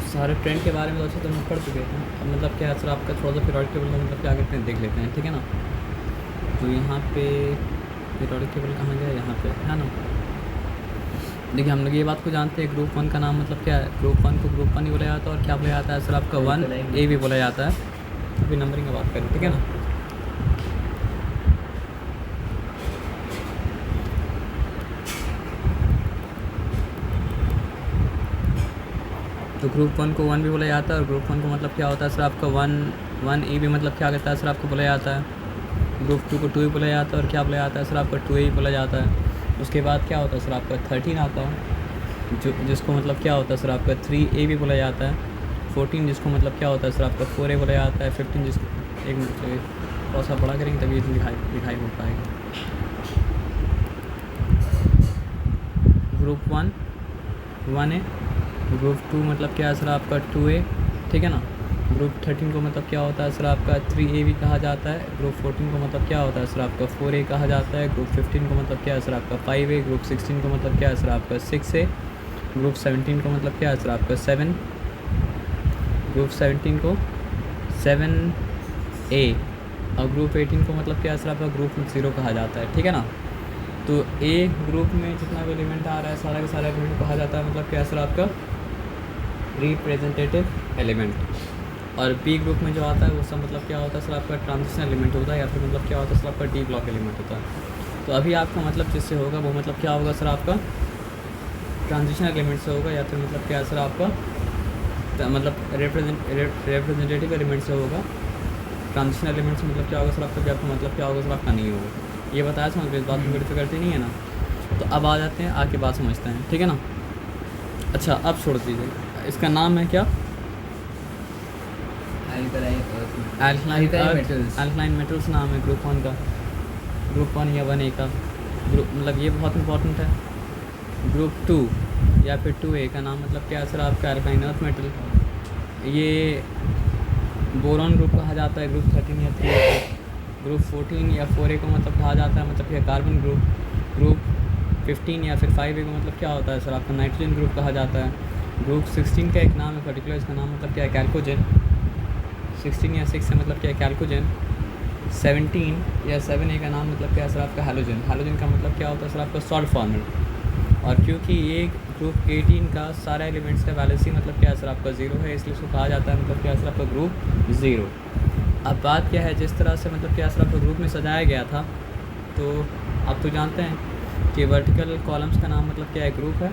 सारे ट्रेंड के बारे में तो अच्छे तो हम पढ़ चुके थे। अब मतलब क्या है सर आपका थोड़ा सा पीरियोडिक टेबल का मतलब क्या आगे ट्रेंड देख लेते हैं, ठीक है ना। तो यहाँ पे पीरियोडिक टेबल कहाँ गया, यहाँ पे है ना। देखिए हम लोग ये बात को जानते हैं, ग्रुप 1 का नाम मतलब क्या है, ग्रुप 1 को ग्रुप 1 ही बोला जाता है। और क्या बोला जाता है सर आपका 1A भी बोला जाता है। अभी नंबरिंग की बात करें, ठीक है ना। तो ग्रुप 1 को 1 भी बोला जाता है। और ग्रुप 1 को मतलब क्या होता है सर आपका 1A भी मतलब क्या कहता है सर आपको बोला जाता है। ग्रुप 2 को 2 ही बोला जाता है। और क्या बोला जाता है सर आपका 2A ही बोला जाता है। उसके बाद क्या होता है सर आपका 13 आता है, जिसको मतलब क्या होता है सर आपका 3A भी बोला जाता है। 14 जिसको मतलब क्या होता है सर आपका 4A बोला जाता है। 15 जिसको, एक मिनट से थोड़ा सा बड़ा करेंगे तभी दिखाई हो पाएगा। ग्रुप 1 1A, ग्रुप 2 मतलब क्या है सर आपका 2A, ठीक है ना। ग्रुप 13 को मतलब क्या होता है सर आपका 3A भी कहा जाता है। ग्रुप 14 को मतलब क्या होता है सर आपका 4A कहा जाता है। ग्रुप 15 को मतलब क्या है सर आपका 5A। ग्रुप 16 को मतलब क्या है सर आपका 6A। ग्रुप 17 को मतलब क्या है सर आपका 7। ग्रुप 17 को 7A। और ग्रुप 18 को मतलब क्या है सर आपका ग्रुप 0 कहा जाता है, ठीक है ना। तो ए ग्रुप में जितना भी एलिमेंट आ रहा है सारा का सारा एलिमेंट कहा जाता है मतलब क्या है सर आपका रिप्रेजेंटेटिव एलिमेंट। और बी ग्रुप में जो आता है वो सब मतलब क्या होता है सर आपका ट्रांजिशन एलिमेंट होता है, या फिर मतलब क्या होता है सर आपका डी ब्लॉक एलिमेंट होता है। तो अभी आपका मतलब जिससे होगा वो मतलब क्या होगा सर आपका ट्रांजिशन एलिमेंट से होगा, या फिर मतलब क्या है सर आपका मतलब रिप्रेजेंटेटिव एलिमेंट से होगा। ट्रांजिशन एलिमेंट से मतलब क्या होगा सर आपका, भी आपका मतलब क्या होगा सर आपका नहीं होगा। ये बताया समझ इस बात में कोई डिफिकल्टी नहीं है ना। तो अब आ जाते हैं आगे बात समझते हैं, ठीक है ना। अच्छा अब छोड़ दीजिए, इसका नाम है क्या, अल्कलाइन मेटल्स नाम है ग्रुप 1 का। ग्रुप 1 या 1A का ग्रुप मतलब ये बहुत इंपॉर्टेंट है। ग्रुप 2 या फिर 2A का नाम मतलब क्या है सर आपका अल्कलाइन अर्थ मेटल। ये बोरॉन ग्रुप कहा जाता है ग्रुप 13 या 3A को। ग्रुप 14 या 4A को मतलब कहा जाता है मतलब क्या कार्बन ग्रुप। ग्रुप 15 या फिर 5A को मतलब क्या होता है सर आपका नाइट्रोजन ग्रुप कहा जाता है। ग्रुप 16 का एक नाम है पर्टिकुलर, इसका नाम मतलब क्या है कैल्कोजन। 16 या 6 से मतलब क्या है कैल्कोजन। 17 या 7A का नाम मतलब क्या है सर आपका हैलोजन। हैलोजन का मतलब क्या होता है सर आपका सॉल्ट फॉर्मेट। और क्योंकि ये ग्रुप 18 का सारा एलिमेंट्स का वैलेंसी मतलब क्या है सर आपका 0 है, इसलिए इसको कहा जाता है मतलब क्या है सर आपका ग्रुप 0। अब बात क्या है, जिस तरह से मतलब क्या सर आपका ग्रुप में सजाया गया था, तो आप तो जानते हैं कि वर्टिकल कॉलम्स का नाम मतलब क्या है ग्रुप है।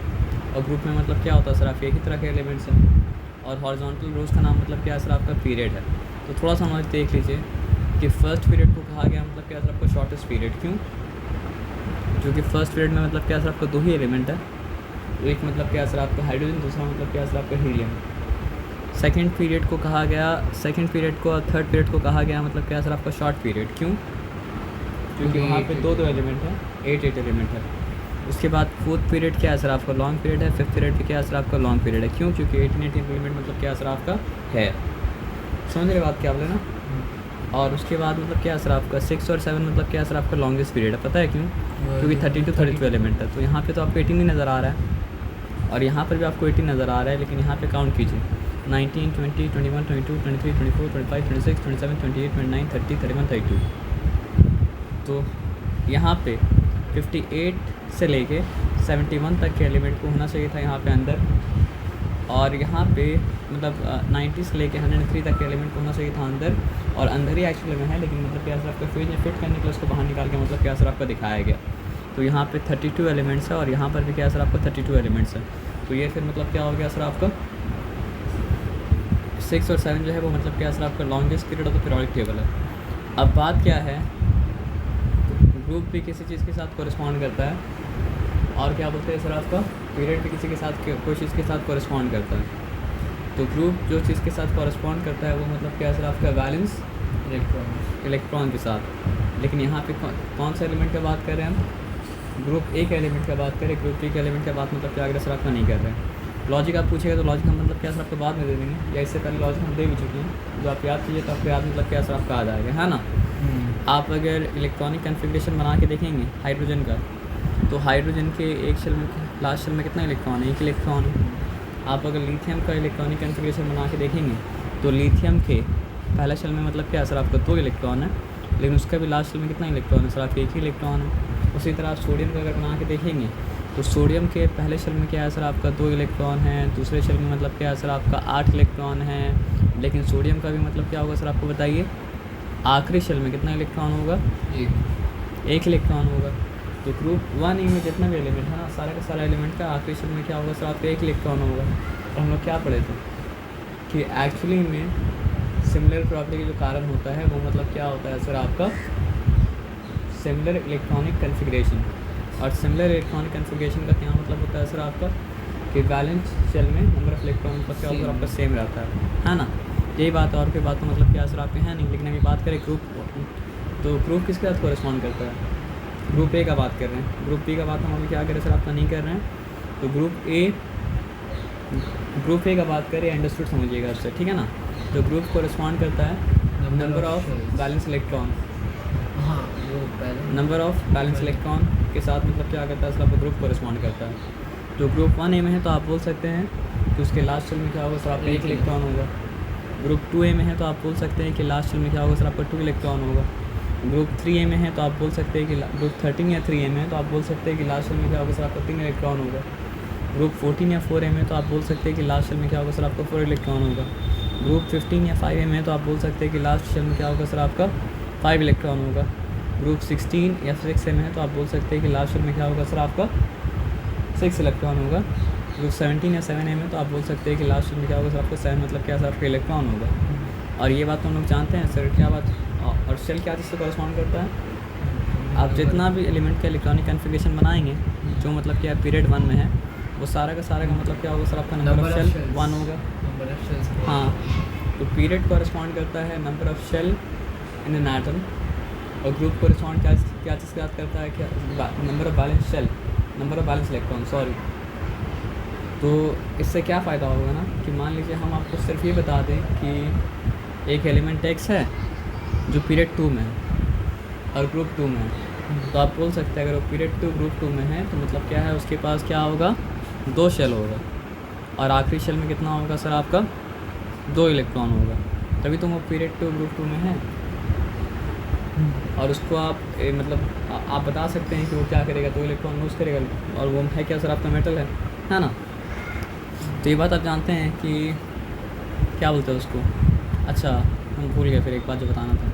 और ग्रुप में मतलब क्या होता है सर आप एक ही तरह के एलिमेंट्स हैं। और हॉरिजॉन्टल रोज का नाम मतलब क्या है सर आपका पीरियड है। तो थोड़ा सा हमारे देख लीजिए कि फर्स्ट पीरियड को कहा गया मतलब क्या सर आपका शॉर्टेस्ट पीरियड, क्यों, क्योंकि फर्स्ट पीरियड में मतलब क्या सर आपका 2 ही एलिमेंट है। एक मतलब क्या सर आपका हाइड्रोजन, दूसरा मतलब क्या सर आपका हीलियम। सेकंड पीरियड को कहा गया, सेकंड पीरियड को और थर्ड पीरियड को कहा गया मतलब क्या सर आपका शॉर्ट पीरियड, क्यों, क्योंकि वहाँ पे 2 एलिमेंट है, 8 एलिमेंट है। उसके बाद फोर्थ पीरियड क्या है सर आपका लॉन्ग पीरियड है। फिफ्थ पीरियड पे क्या है सर आपका लॉन्ग पीरियड है, क्यों, क्योंकि 18 एलिमेंट मतलब क्या सर आपका है। समझ रहे बात क्या बोले ना। और उसके बाद मतलब क्या सर आपका 6 और 7 मतलब क्या सर आपका लॉन्गेस्ट पीरियड है, पता है क्यों, क्योंकि 30 to 32 एलिमेंट है। तो यहाँ पे तो आपको 18 ही नज़र आ रहा है, और यहाँ पर भी आपको 18 नज़र आ रहा है, लेकिन यहाँ पे काउंट कीजिए 19, 20, 21, 22, 23, 24, 25, 26, 27, 28, 29, 30, 31, 32। तो यहाँ पे 58 से लेके 71 तक के एलिमेंट को होना चाहिए था यहाँ पे अंदर। और यहाँ पे मतलब 90 से लेके 103 तक के एलिमेंट को होना चाहिए था अंदर, और अंदर ही एक्चुअली में है, लेकिन मतलब क्या सर आपका फ्यूज में फिट करने के लिए उसको बाहर निकाल के मतलब क्या सर आपका दिखाया गया। तो यहाँ पे 32 एलिमेंट्स है, और यहाँ पर भी क्या सर आपका 32 एलिमेंट्स है। तो ये फिर मतलब क्या हो गया सर आपका 6 और 7 जो है वो मतलब क्या सर आपका longest period of the periodic table है। अब बात क्या है, ग्रुप भी किसी चीज़ के साथ कोरिस्पॉन्ड करता है, और क्या बोलते हैं सर आपका पीरियड भी किसी के साथ कोई चीज़ के साथ कोरिस्पॉन्ड करता है। तो ग्रुप जो चीज़ के साथ कोरिस्पॉन्ड करता है वो मतलब क्या सर आपका वैलेंस इलेक्ट्रॉन के साथ। लेकिन यहाँ पे कौन सा एलिमेंट का बात कर रहे हैं हम, ग्रुप ए के एलिमेंट का बात करें। ग्रुप ए के एलिमेंट का बात मतलब क्या सर आपका नहीं कर रहे हैं। लॉजिक आप पूछेगा तो लॉजिक हम मतलब क्या सर आपको बाद में दे देंगे, या इससे पहले लॉजिक हम दे भी चुके हैं। जो आप याद कीजिए तो आपको याद मतलब क्या सर आपका आ जाएगा, है ना। आप अगर इलेक्ट्रॉनिक कन्फिग्रेशन बना के देखेंगे हाइड्रोजन का, तो हाइड्रोजन के एक शेल में लास्ट शेल में कितना इलेक्ट्रॉन है, 1 इलेक्ट्रॉन है। आप अगर लिथियम का इलेक्ट्रॉनिक कॉन्फ़िगरेशन बना के देखेंगे तो लिथियम के पहला शेल में मतलब क्या है सर आपका 2 इलेक्ट्रॉन है, लेकिन उसका भी लास्ट शेल में कितना इलेक्ट्रॉन है सर आपका 1 ही इलेक्ट्रॉन है। उसी तरह आप सोडियम का अगर बना के देखेंगे तो सोडियम के पहले शेल में क्या है सर आपका 2 इलेक्ट्रॉन है, दूसरे शेल में मतलब क्या है सर आपका 8 इलेक्ट्रॉन है, लेकिन सोडियम का भी मतलब क्या होगा सर आपको बताइए, आखिरी शेल में कितना इलेक्ट्रॉन होगा, 1 इलेक्ट्रॉन होगा। तो ग्रुप 1 में जितना भी एलिमेंट है ना, सारा का सारा एलिमेंट का आखिरी शेल में क्या होगा सर आपका 1 इलेक्ट्रॉन होगा। और हम लोग क्या पढ़े थे कि एक्चुअली में सिमिलर प्रॉपर्टी का जो कारण होता है वो मतलब क्या होता है सर आपका सिमिलर इलेक्ट्रॉनिक कॉन्फ़िगरेशन। और सिमिलर इलेक्ट्रॉनिक कॉन्फ़िगरेशन का क्या मतलब होता है सर आपका कि बैलेंस शेल में नंबर ऑफ इलेक्ट्रॉन मतलब क्या होता है आपका सेम रहता है ना। यही बात है, और कोई बात तो मतलब क्या सर आपके है नहीं। लेकिन अभी बात करें ग्रुप, तो ग्रुप किसके साथ कोरेस्पॉन्ड करता है, ग्रुप ए का बात कर रहे हैं। ग्रुप बी का बात हम अभी क्या करें सर आपका नहीं कर रहे हैं। तो ग्रुप ए का बात करें, अंडरस्टूड समझिएगा उससे, ठीक है ना। तो ग्रुप कोरेस्पॉन्ड करता है नंबर ऑफ बैलेंस इलेक्ट्रॉन, हाँ वो पहले नंबर ऑफ बैलेंस इलेक्ट्रॉन के साथ मतलब क्या करता है सर आपका ग्रुप कोरेस्पॉन्ड करता है। तो ग्रुप 1 ए में है तो आप बोल सकते हैं कि उसके लास्ट शेल में क्या होगा सर आपका 1 इलेक्ट्रॉन होगा। ग्रुप 2 ए में है तो आप बोल सकते हैं कि लास्ट शेल में क्या होगा सर आपका 2 इलेक्ट्रॉन होगा। ग्रुप 3 ए में है तो आप बोल सकते हैं कि ग्रुप 13 या 3 ए में है तो आप बोल सकते हैं कि लास्ट शेल में क्या होगा सर आपका 3 इलेक्ट्रॉन होगा। ग्रुप 14 या 4 ए में तो आप बोल सकते हैं कि लास्ट शेल में क्या होगा सर आपका 4 इलेक्ट्रॉन होगा। ग्रुप 15 या 5 ए में तो आप बोल सकते हैं कि लास्ट शेल में क्या होगा सर आपका 5 इलेक्ट्रॉन होगा। ग्रुप 16 या 6 ए में है तो आप बोल सकते हैं कि लास्ट शेल में क्या होगा सर आपका 6 इलेक्ट्रॉन होगा। ग्रुप 17 या 7 ए में तो आप बोल सकते हैं कि लास्ट शेल में क्या होगा सर आपका 7 मतलब क्या सर आपका इलेक्ट्रॉन होगा। और ये बात तो हम लोग जानते हैं सर, क्या बात। और शेल क्या चीज़ से कॉरेस्पॉन्ड करता है, आप जितना भी एलिमेंट का इलेक्ट्रॉनिक कॉन्फ़िगरेशन बनाएंगे जो मतलब क्या पीरियड 1 में है, वो सारा का मतलब क्या होगा सर आपका नंबर ऑफ शेल 1 होगा। हाँ, तो पीरियड कॉरेस्पॉन्ड करता है number of shell in an atom, और ग्रुप कॉरेस्पॉन्ड क्या चीज़ याद करता है, क्या number of valence shell, number of valence electron, sorry. तो इससे क्या फ़ायदा होगा ना कि मान लीजिए हम आपको सिर्फ ये बता दें कि एक एलिमेंट एक्स है जो पीरियड 2 में है और ग्रुप 2 में है, तो आप बोल सकते हैं अगर वो पीरियड 2 ग्रुप 2 में है तो मतलब क्या है उसके पास क्या होगा, 2 शेल होगा, और आखिरी शेल में कितना होगा सर आपका 2 इलेक्ट्रॉन होगा। तभी तो वो पीरियड 2 ग्रुप 2 में है। और उसको आप आप बता सकते हैं कि वो क्या करेगा, 2 इलेक्ट्रॉन लूज़ करेगा, और वो है क्या सर आपका मेटल है ना। तो ये बात आप जानते हैं कि क्या बोलते हैं उसको, अच्छा हम भूल गए फिर एक बात जो बताना था।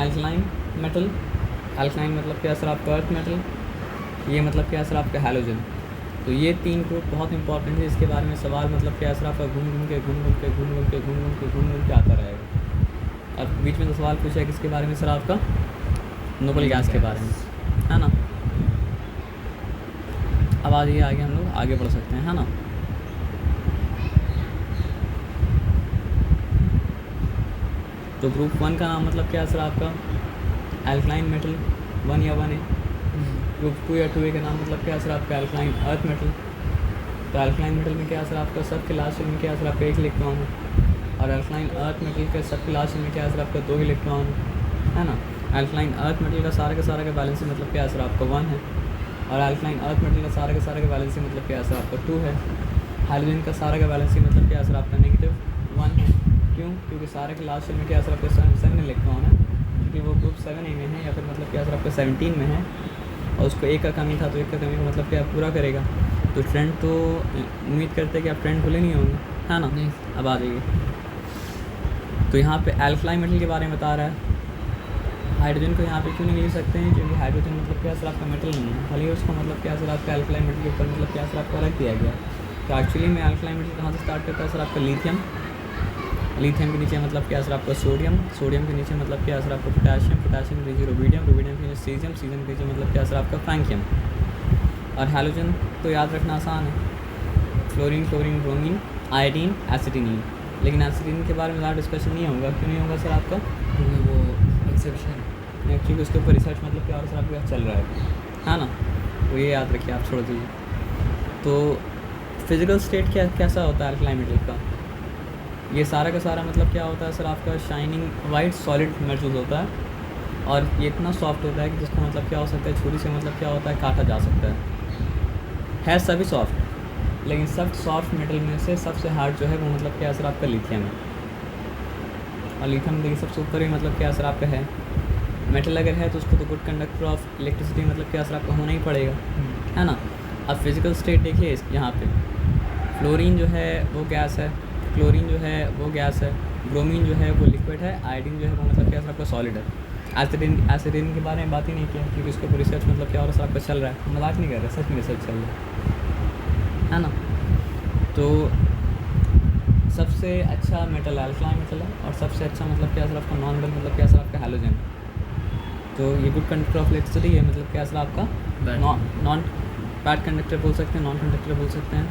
एल्कलाइन मेटल, एल्कलाइन मतलब क्या सर आपका अर्थ मेटल, ये मतलब क्या सर आपका हैलोजन। तो ये 3 ग्रुप बहुत इंपॉर्टेंट है, इसके बारे में सवाल मतलब क्या सर आपका घूम के आता रहेगा। और बीच में तो सवाल पूछा है किसके बारे में सर आपका, नोबल गैस के बारे में, है ना। अब आगे हम लोग आगे बढ़ सकते हैं, है ना। तो ग्रुप 1 का नाम मतलब क्या है सर आपका एल्कलाइन मेटल 1 या 1 ए। ग्रुप 2 या 2 ए का नाम मतलब क्या है सर आपका एल्कलाइन अर्थ मेटल। तो एल्कलाइन मेटल में क्या है सर आपका सब के लास्ट में क्या है सर आपका 1 इलेक्ट्रॉन है, और एल्कलाइन अर्थ मेटल के सब के लास्ट में क्या है सर आपका 2 इलेक्ट्रॉन है ना। एल्कलाइन अर्थ मेटल का सारा का बैलेंस मतलब क्या है सर आपका 1 है, और एल्कलाइन अर्थ मेटल का सारा का बैलेंस मतलब क्या है सर आपका 2 है। हाइड्रोजन का सारा का बैलेंस मतलब क्या है सर आपका -1 है। क्यों? क्योंकि सारे के लास्ट में क्या है सर आपका 7 इलेक्ट्रॉन है, क्योंकि वो ग्रुप 7 ए में है, या फिर मतलब क्या सर आपका 17 में है, और उसको 1 का कमी था तो 1 का कमी का मतलब क्या पूरा करेगा। तो ट्रेंड तो उम्मीद करते हैं कि आप ट्रेंड भूले नहीं होंगे, है ना। अब आ जाइए, तो यहाँ पे एल्कलाइन मेटल के बारे में बता रहा है। हाइड्रोजन को यहाँ पे क्यों नहीं ले सकते हैं, क्योंकि हाइड्रोजन मतलब क्या सर आपका मेटल नहीं है, खाली उसको मतलब क्या सर आपका एल्कलाइन मेटल के ऊपर मतलब क्या सर आपका रख दिया गया। तो एक्चुअली में एल्कलाइन मेटल कहाँ से स्टार्ट करता है सर आपका लिथियम, लिथियम के नीचे मतलब क्या सर आपका सोडियम, सोडियम के नीचे मतलब क्या सर आपका पोटेशियम, पोटेशियम के नीचे रुबिडियम, रुबिडियम के नीचे सीजियम, सीजियम के नीचे मतलब क्या सर आपका फ्रैंकियम। और हैलोजन तो याद रखना आसान है, फ्लोरीन, क्लोरीन, ब्रोमीन, आयोडीन, एसिटिनीन। लेकिन एसिटिनीन के बारे में ज़्यादा डिस्कशन नहीं होगा, क्यों नहीं होगा सर आपका, वो एक्सेप्शन क्योंकि उसके ऊपर रिसर्च मतलब क्या और सर आपके पास चल रहा है ना। तो ये याद रखिए, आप छोड़ दीजिए। तो फिजिकल स्टेट कैसा होता है एल्कलाइन मेटल का, ये सारा का सारा मतलब क्या होता है सर आपका शाइनिंग वाइट सॉलिड मेटल होता है, और ये इतना सॉफ्ट होता है कि जिसको मतलब क्या हो सकता है छुरी से मतलब क्या होता है काटा जा सकता है सभी सॉफ्ट, लेकिन सॉफ्ट मेटल में से सबसे हार्ड जो है वो मतलब क्या असर आपका लिथियम है। और लिथियम देखिए सबसे ऊपर ही मतलब क्या असर आपका है। मेटल अगर है तो उसको तो गुड कंडक्टर ऑफ इलेक्ट्रिसिटी मतलब क्या असर आपका होना ही पड़ेगा, है ना। अब फिजिकल स्टेट देखिए यहाँ पे फ्लोरीन जो है वो गैस है, क्लोरीन जो है वो गैस है, ब्रोमीन जो है वो लिक्विड है, आयोडीन जो है वो मतलब क्या आपका सॉलिड है। एसिडिन के बारे में बात ही नहीं किया क्योंकि उसके ऊपर रिसर्च मतलब क्या हो रहा है आपका चल रहा है, मजाक नहीं कर रहा, सच में रिसर्च चल रहा है ना। तो सबसे अच्छा मेटल अल्कलाइन मेटल है और सबसे अच्छा मतलब क्या आपका नॉन मेटल मतलब क्या आपका हैलोजन। तो ये गुड कंडक्टर ऑफ इलेक्ट्रिसिटी है मतलब क्या आपका नॉन बैड कंडक्टर बोल सकते हैं, नॉन कंडक्टर बोल सकते हैं।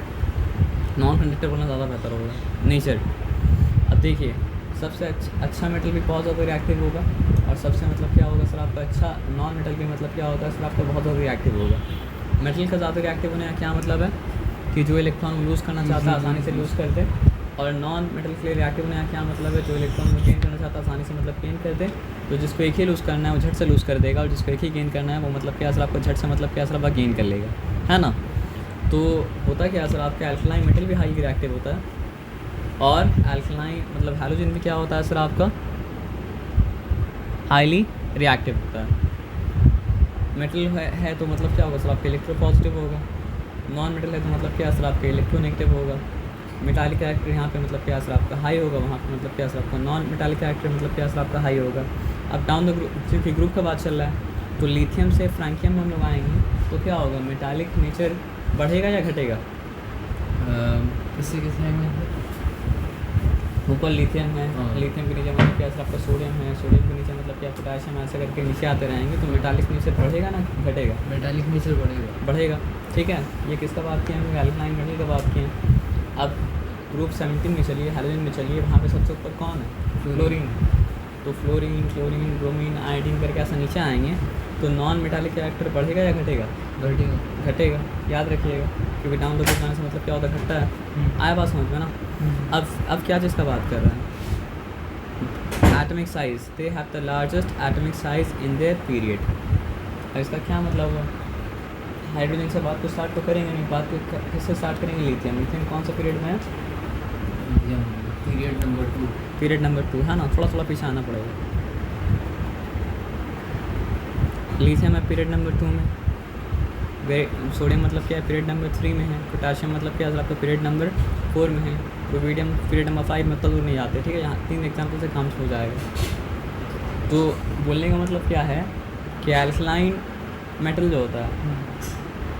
नॉन कंडक्टर बोलना ज़्यादा बेहतर होगा नेचर। अब देखिए सबसे अच्छा मेटल भी बहुत ज़्यादा रिएक्टिव होगा और सबसे मतलब क्या होगा सर आपका अच्छा नॉन मेटल भी मतलब क्या होता है सर आपका बहुत ज़्यादा रिएक्टिव होगा। मेटल का ज़्यादा रिएक्टिव होने का क्या मतलब है कि जो इलेक्ट्रॉन लूज़ करना चाहता है आसानी से लूज़ कर दे, और नॉन मेटल के लिए रिएक्टिव होने का क्या मतलब है जो इलेक्ट्रॉन को गेन करना चाहता है आसानी से मतलब गेन कर दे। तो जिसको एक ही लूज़ करना है वो झट से लूज़ कर देगा और जिसको एक ही गेन करना है वो मतलब क्या सर आपको झट से मतलब क्या सर आपका गेन कर लेगा, है ना। तो होता क्या सर आपका अल्कलाइन मेटल भी हाई रिएक्टिव होता है और अल्कलाइन मतलब हैलोजन भी क्या होता है सर आपका हाईली रिएक्टिव होता है। मेटल है तो मतलब क्या होगा सर आपका इलेक्ट्रोपॉजिटिव होगा, नॉन मेटल है तो मतलब क्या सर आपका इलेक्ट्रोनेगेटिव होगा। मेटालिक कैरेक्टर यहाँ पे मतलब क्या सर आपका हाई होगा, वहाँ पे मतलब क्या सर आपका नॉन मेटालिक कैरेक्टर मतलब क्या सर आपका हाई होगा। अब डाउन द ग्रुप क्योंकि ग्रुप का बात चल रहा है तो लिथियम से फ्रैंकियम में हम लोग आएंगे तो क्या होगा मेटालिक नेचर बढ़ेगा या घटेगा। किससे किससे आएंगे? ऊपर लिथियम है, लिथियम के नीचे मतलब क्या सर आपका सोडियम है, सोडियम के नीचे मतलब क्या पोटेशियम, ऐसे करके नीचे आते रहेंगे तो मेटालिक नेचर बढ़ेगा ना घटेगा। मेटालिक नेचर बढ़ेगा, ठीक है। ये किसका बात किया हमने, अल्कलाइन मेटल का बात किया। अब ग्रुप 17 में चलिए, हैलोजन में चलिए, वहाँ पे सबसे ऊपर कौन है, फ्लोरीन। तो फ्लोरीन, क्लोरीन, ब्रोमीन, आयोडीन करके ऐसा नीचे आएंगे तो नॉन मेटालिक कैरेक्टर बढ़ेगा या घटेगा। घटेगा, याद रखिएगा क्योंकि डाउन द ग्रुप से मतलब क्या होता है घटता है। आया बात समझ में ना। अब क्या चीज़ का बात कर रहे हैं, atomic size, they have the largest atomic size in their period. अब इसका क्या मतलब हुआ, हाइड्रोजन से बात को स्टार्ट तो करेंगे नहीं, बात को किससे स्टार्ट करेंगे, लिथियम। लिथियम कौन सा पीरियड में है, पीरियड नंबर 2 है ना, थोड़ा पीछे आना पड़ेगा। लिथियम है पीरियड नंबर 2 में, सोडियम मतलब क्या है पीरियड नंबर 3 में है, पोटाशियम मतलब क्या है आपका पीरियड नंबर 4 में है, रुबीडियम पीरियड नंबर 5 में, तब दूर नहीं जाते, ठीक है। यहाँ 3 एग्जाम्पल से काम हो जाएगा। तो बोलने का मतलब क्या है कि अल्कलाइन मेटल जो होता है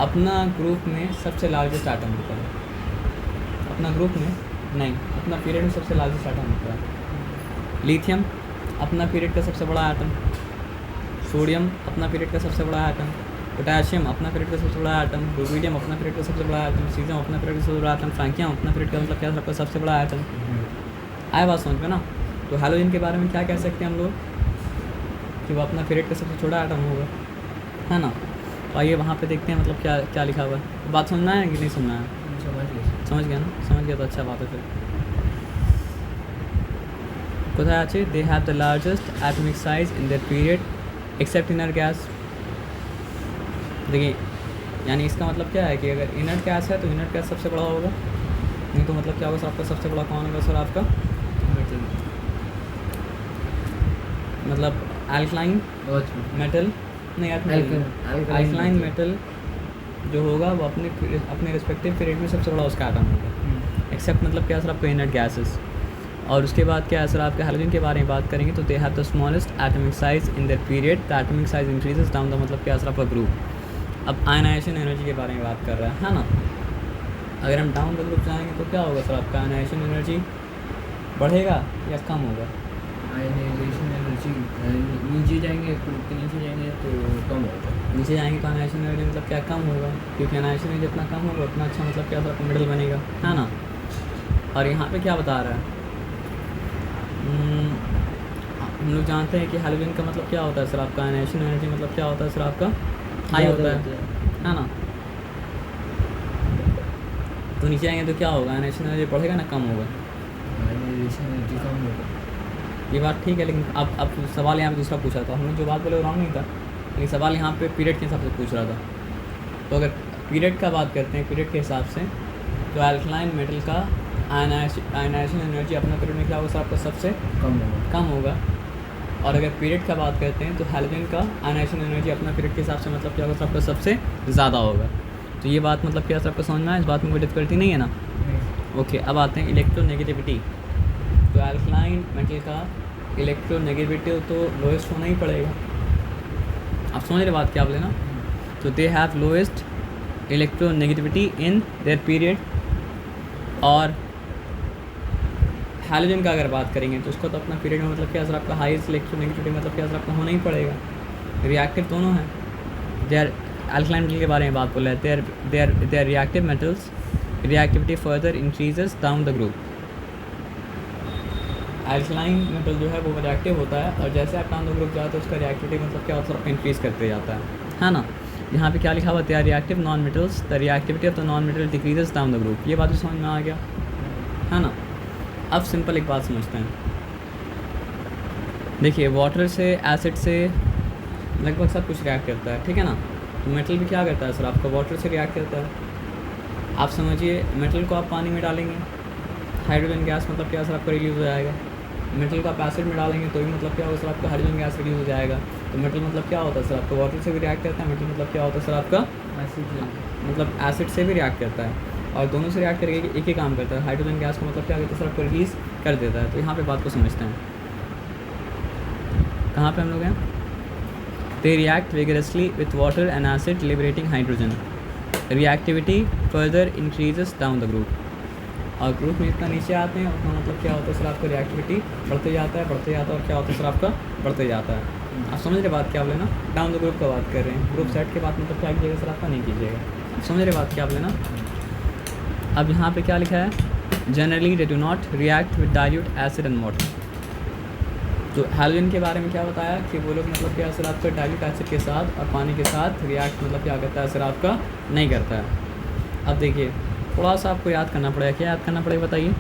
अपना ग्रुप में सबसे लार्जेस्ट एटम होता है, अपना ग्रुप में नहीं, अपना पीरियड में सबसे लार्जेस्ट एटम होता है। लिथियम अपना पीरियड का सबसे बड़ा एटम, सोडियम अपना पीरियड का सबसे बड़ा एटम, पोटेशियम अपना पीरियड का सबसे बड़ा एटम, रुबीडियम अपना पीरियड का सबसे बड़ा एटम, सीजियम अपना पीरियड का सबसे बड़ा एटम, फ्रैंकियम अपना पीरियड का मतलब क्या सबका सबसे बड़ा एटम। आया बात समझ में ना। तो हैलोजन के बारे में क्या कह सकते हैं हम लोग कि वो अपना पीरियड का सबसे छोटा एटम होगा, है ना। तो आइए वहाँ पे देखते हैं मतलब क्या क्या लिखा हुआ है। बात सुनना है कि नहीं सुनना है, समझ गया ना, समझ गया तो अच्छा बात है। फिर कोথায় আছে, they have the largest atomic size in their period except inert gas. देखिए यानी इसका मतलब क्या है कि अगर इनर गैस है तो इनर गैस सबसे बड़ा होगा, नहीं तो मतलब क्या होगा सर आपका सबसे बड़ा कौन होगा सर आपका, मतलब अल्कलाइन मेटल नहीं, अल्कलाइन मेटल जो होगा वो अपने रिस्पेक्टिव पीरियड में सबसे बड़ा उसका एटम होगा, एक्सेप्ट मतलब क्या सर आपका इनर गैसेस। और उसके बाद क्या है सर आपके हैलोजन के बारे में बात करेंगे तो they have the smallest atomic size in their period, the atomic size increases down the मतलब क्या सर आपका ग्रुप। अब आयनाइजेशन एनर्जी के बारे में बात कर रहा है ना। अगर हम डाउन द ग्रुप जाएंगे तो क्या होगा सर आपका आयनाइजेशन एनर्जी बढ़ेगा या कम होगा। आयनाइजेशन एनर्जी नीचे जाएंगे तो कम होगा, नीचे जाएंगे तो आयनाइजेशन एनर्जी मतलब क्या कम होगा, क्योंकि आयनाइजेशन एनर्जी जितना कम होगा उतना अच्छा मतलब क्या सर मेटल बनेगा, है ना। और यहाँ पे क्या बता रहा है, हम लोग जानते हैं कि हैलोजन का मतलब क्या होता है सर आपका, आयनाइजेशन एनर्जी मतलब क्या होता है सर आपका हाई होता है ना। तो नीचे आएंगे तो क्या होगा, आयनाइजेशन एनर्जी बढ़ेगा ना कम होगा, आयनाइजेशन एनर्जी कम होगा। ये बात ठीक है, लेकिन अब सवाल यहाँ पे दूसरा पूछा था हमने, जो बात बोले वो रॉन्ग नहीं था, लेकिन सवाल यहाँ पे पीरियड के हिसाब से पूछ रहा था। तो अगर पीरियड का बात करते हैं, पीरियड के हिसाब से तो अल्कलाइन मेटल का आयनाइजेशन एनर्जी अपना पीरियड में क्या होगा सर आपका सबसे कम होगा। और अगर पीरियड का बात करते हैं तो हैलोजन का आयनाइजेशन एनर्जी अपना पीरियड के हिसाब से मतलब क्या होगा सर आपका सबसे ज़्यादा होगा। तो ये बात मतलब क्या सबको समझ में आया, इस बात में कोई डिफिकल्टी नहीं है ना। ओके, अब आते हैं इलेक्ट्रोनेगेटिविटी। तो अल्कलाइन मेटल का इलेक्ट्रोनेगेटिविटी तो लोएस्ट होना ही पड़ेगा। आप समझ रहे बात क्या बोले ना। तो they have lowest electronegativity in their period. और हैलोजन का अगर बात करेंगे तो उसको तो अपना पीरियड में मतलब क्या सर आपका हाईएस्ट इलेक्ट्रोनेगेटिविटी मतलब क्या सर आपका होना ही पड़ेगा। रिएक्टिव दोनों हैं। दे आर अल्कलाइन मेटल के बारे में बात बोल रहे हैं, they are reactive metals, reactivity further increases down the group. Alkaline metal जो है वो रिएक्टिव होता है और जैसे आप डाउन द ग्रुप जाते हैं उसका रिएक्टिविटी मतलब क्या होता है इंक्रीज़ करते जाता है ना। यहाँ पे क्या लिखा हुआ है, reactive non metals, the reactivity of the non metal decreases down the group. ये बात भी समझ में आ गया है ना। अब सिंपल एक बात समझते हैं। देखिए वाटर से एसिड से लगभग सब कुछ रिएक्ट करता है, ठीक है ना। तो मेटल भी क्या करता है सर आपका वाटर से रिएक्ट करता है। आप समझिए मेटल को आप पानी में डालेंगे, हाइड्रोजन गैस मतलब क्या सर आपका रिलीज़ हो जाएगा। मेटल को आप एसिड में डालेंगे तो भी मतलब क्या होगा सर आपका हाइड्रोजन गैस रिलीज़ हो जाएगा। तो मेटल मतलब क्या होता है सर आपका वाटर से भी रिएक्ट करता है। मेटल मतलब क्या होता है सर आपका मतलब एसिड से भी रिएक्ट करता है और दोनों से रिएक्ट करके एक ही काम करता है। हाइड्रोजन गैस को मतलब क्या करता है सर आपको रिलीज़ कर देता है। तो यहाँ पे बात को समझते हैं, कहाँ पे हम लोग हैं। They react vigorously with water and acid liberating hydrogen, reactivity further increases down the group. और ग्रुप में इतना नीचे आते हैं उतना मतलब क्या होता है सर आपका रिएक्टिविटी बढ़ते जाता है और क्या होता है सर आपका बढ़ते जाता है। आप समझ रहे बात क्या बोले ना। डाउन द ग्रुप का बात कर रहे हैं, ग्रुप सेट के बाद मतलब क्या कीजिएगा सर आपका नहीं कीजिएगा। आप समझ रहे बात क्या बोले ना। अब यहाँ पे क्या लिखा है, generally they do not react with dilute acid and water. तो हैलोजन के बारे में क्या बताया कि वो लोग मतलब क्या सर आपका डाइल्यूट एसिड के साथ और पानी के साथ रिएक्ट मतलब क्या करता है सर आपका नहीं करता है। अब देखिए थोड़ा सा आपको याद करना पड़ेगा, क्या याद करना पड़ेगा बताइए।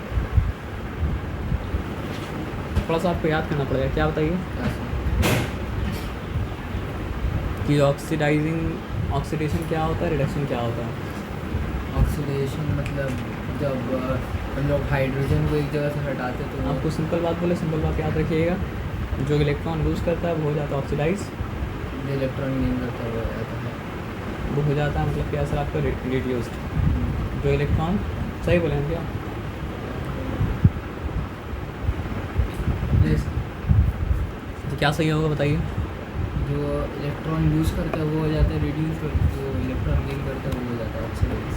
थोड़ा सा आपको याद करना पड़ेगा, क्या बताइए कि ऑक्सीडेशन क्या होता है, रिडक्शन क्या होता है। ऑक्सीडेशन मतलब जब हम लोग हाइड्रोजन को एक जगह से हटाते हैं तो आपको सिंपल बात बोले, सिंपल बात याद रखिएगा। जो इलेक्ट्रॉन लूज़ करता है वो हो जाता है ऑक्सीडाइज, जो इलेक्ट्रॉन गेन करता है वो हो जाता है वो हो जाता है मतलब क्या सर आपका रिड्यूस्ड। जो इलेक्ट्रॉन सही बोले हम क्या, तो क्या सही होगा बताइए। जो इलेक्ट्रॉन यूज़ करता है वो हो जाता है रिड्यूस, जो इलेक्ट्रॉन गेन करता है वो हो जाता है ऑक्सीडाइज।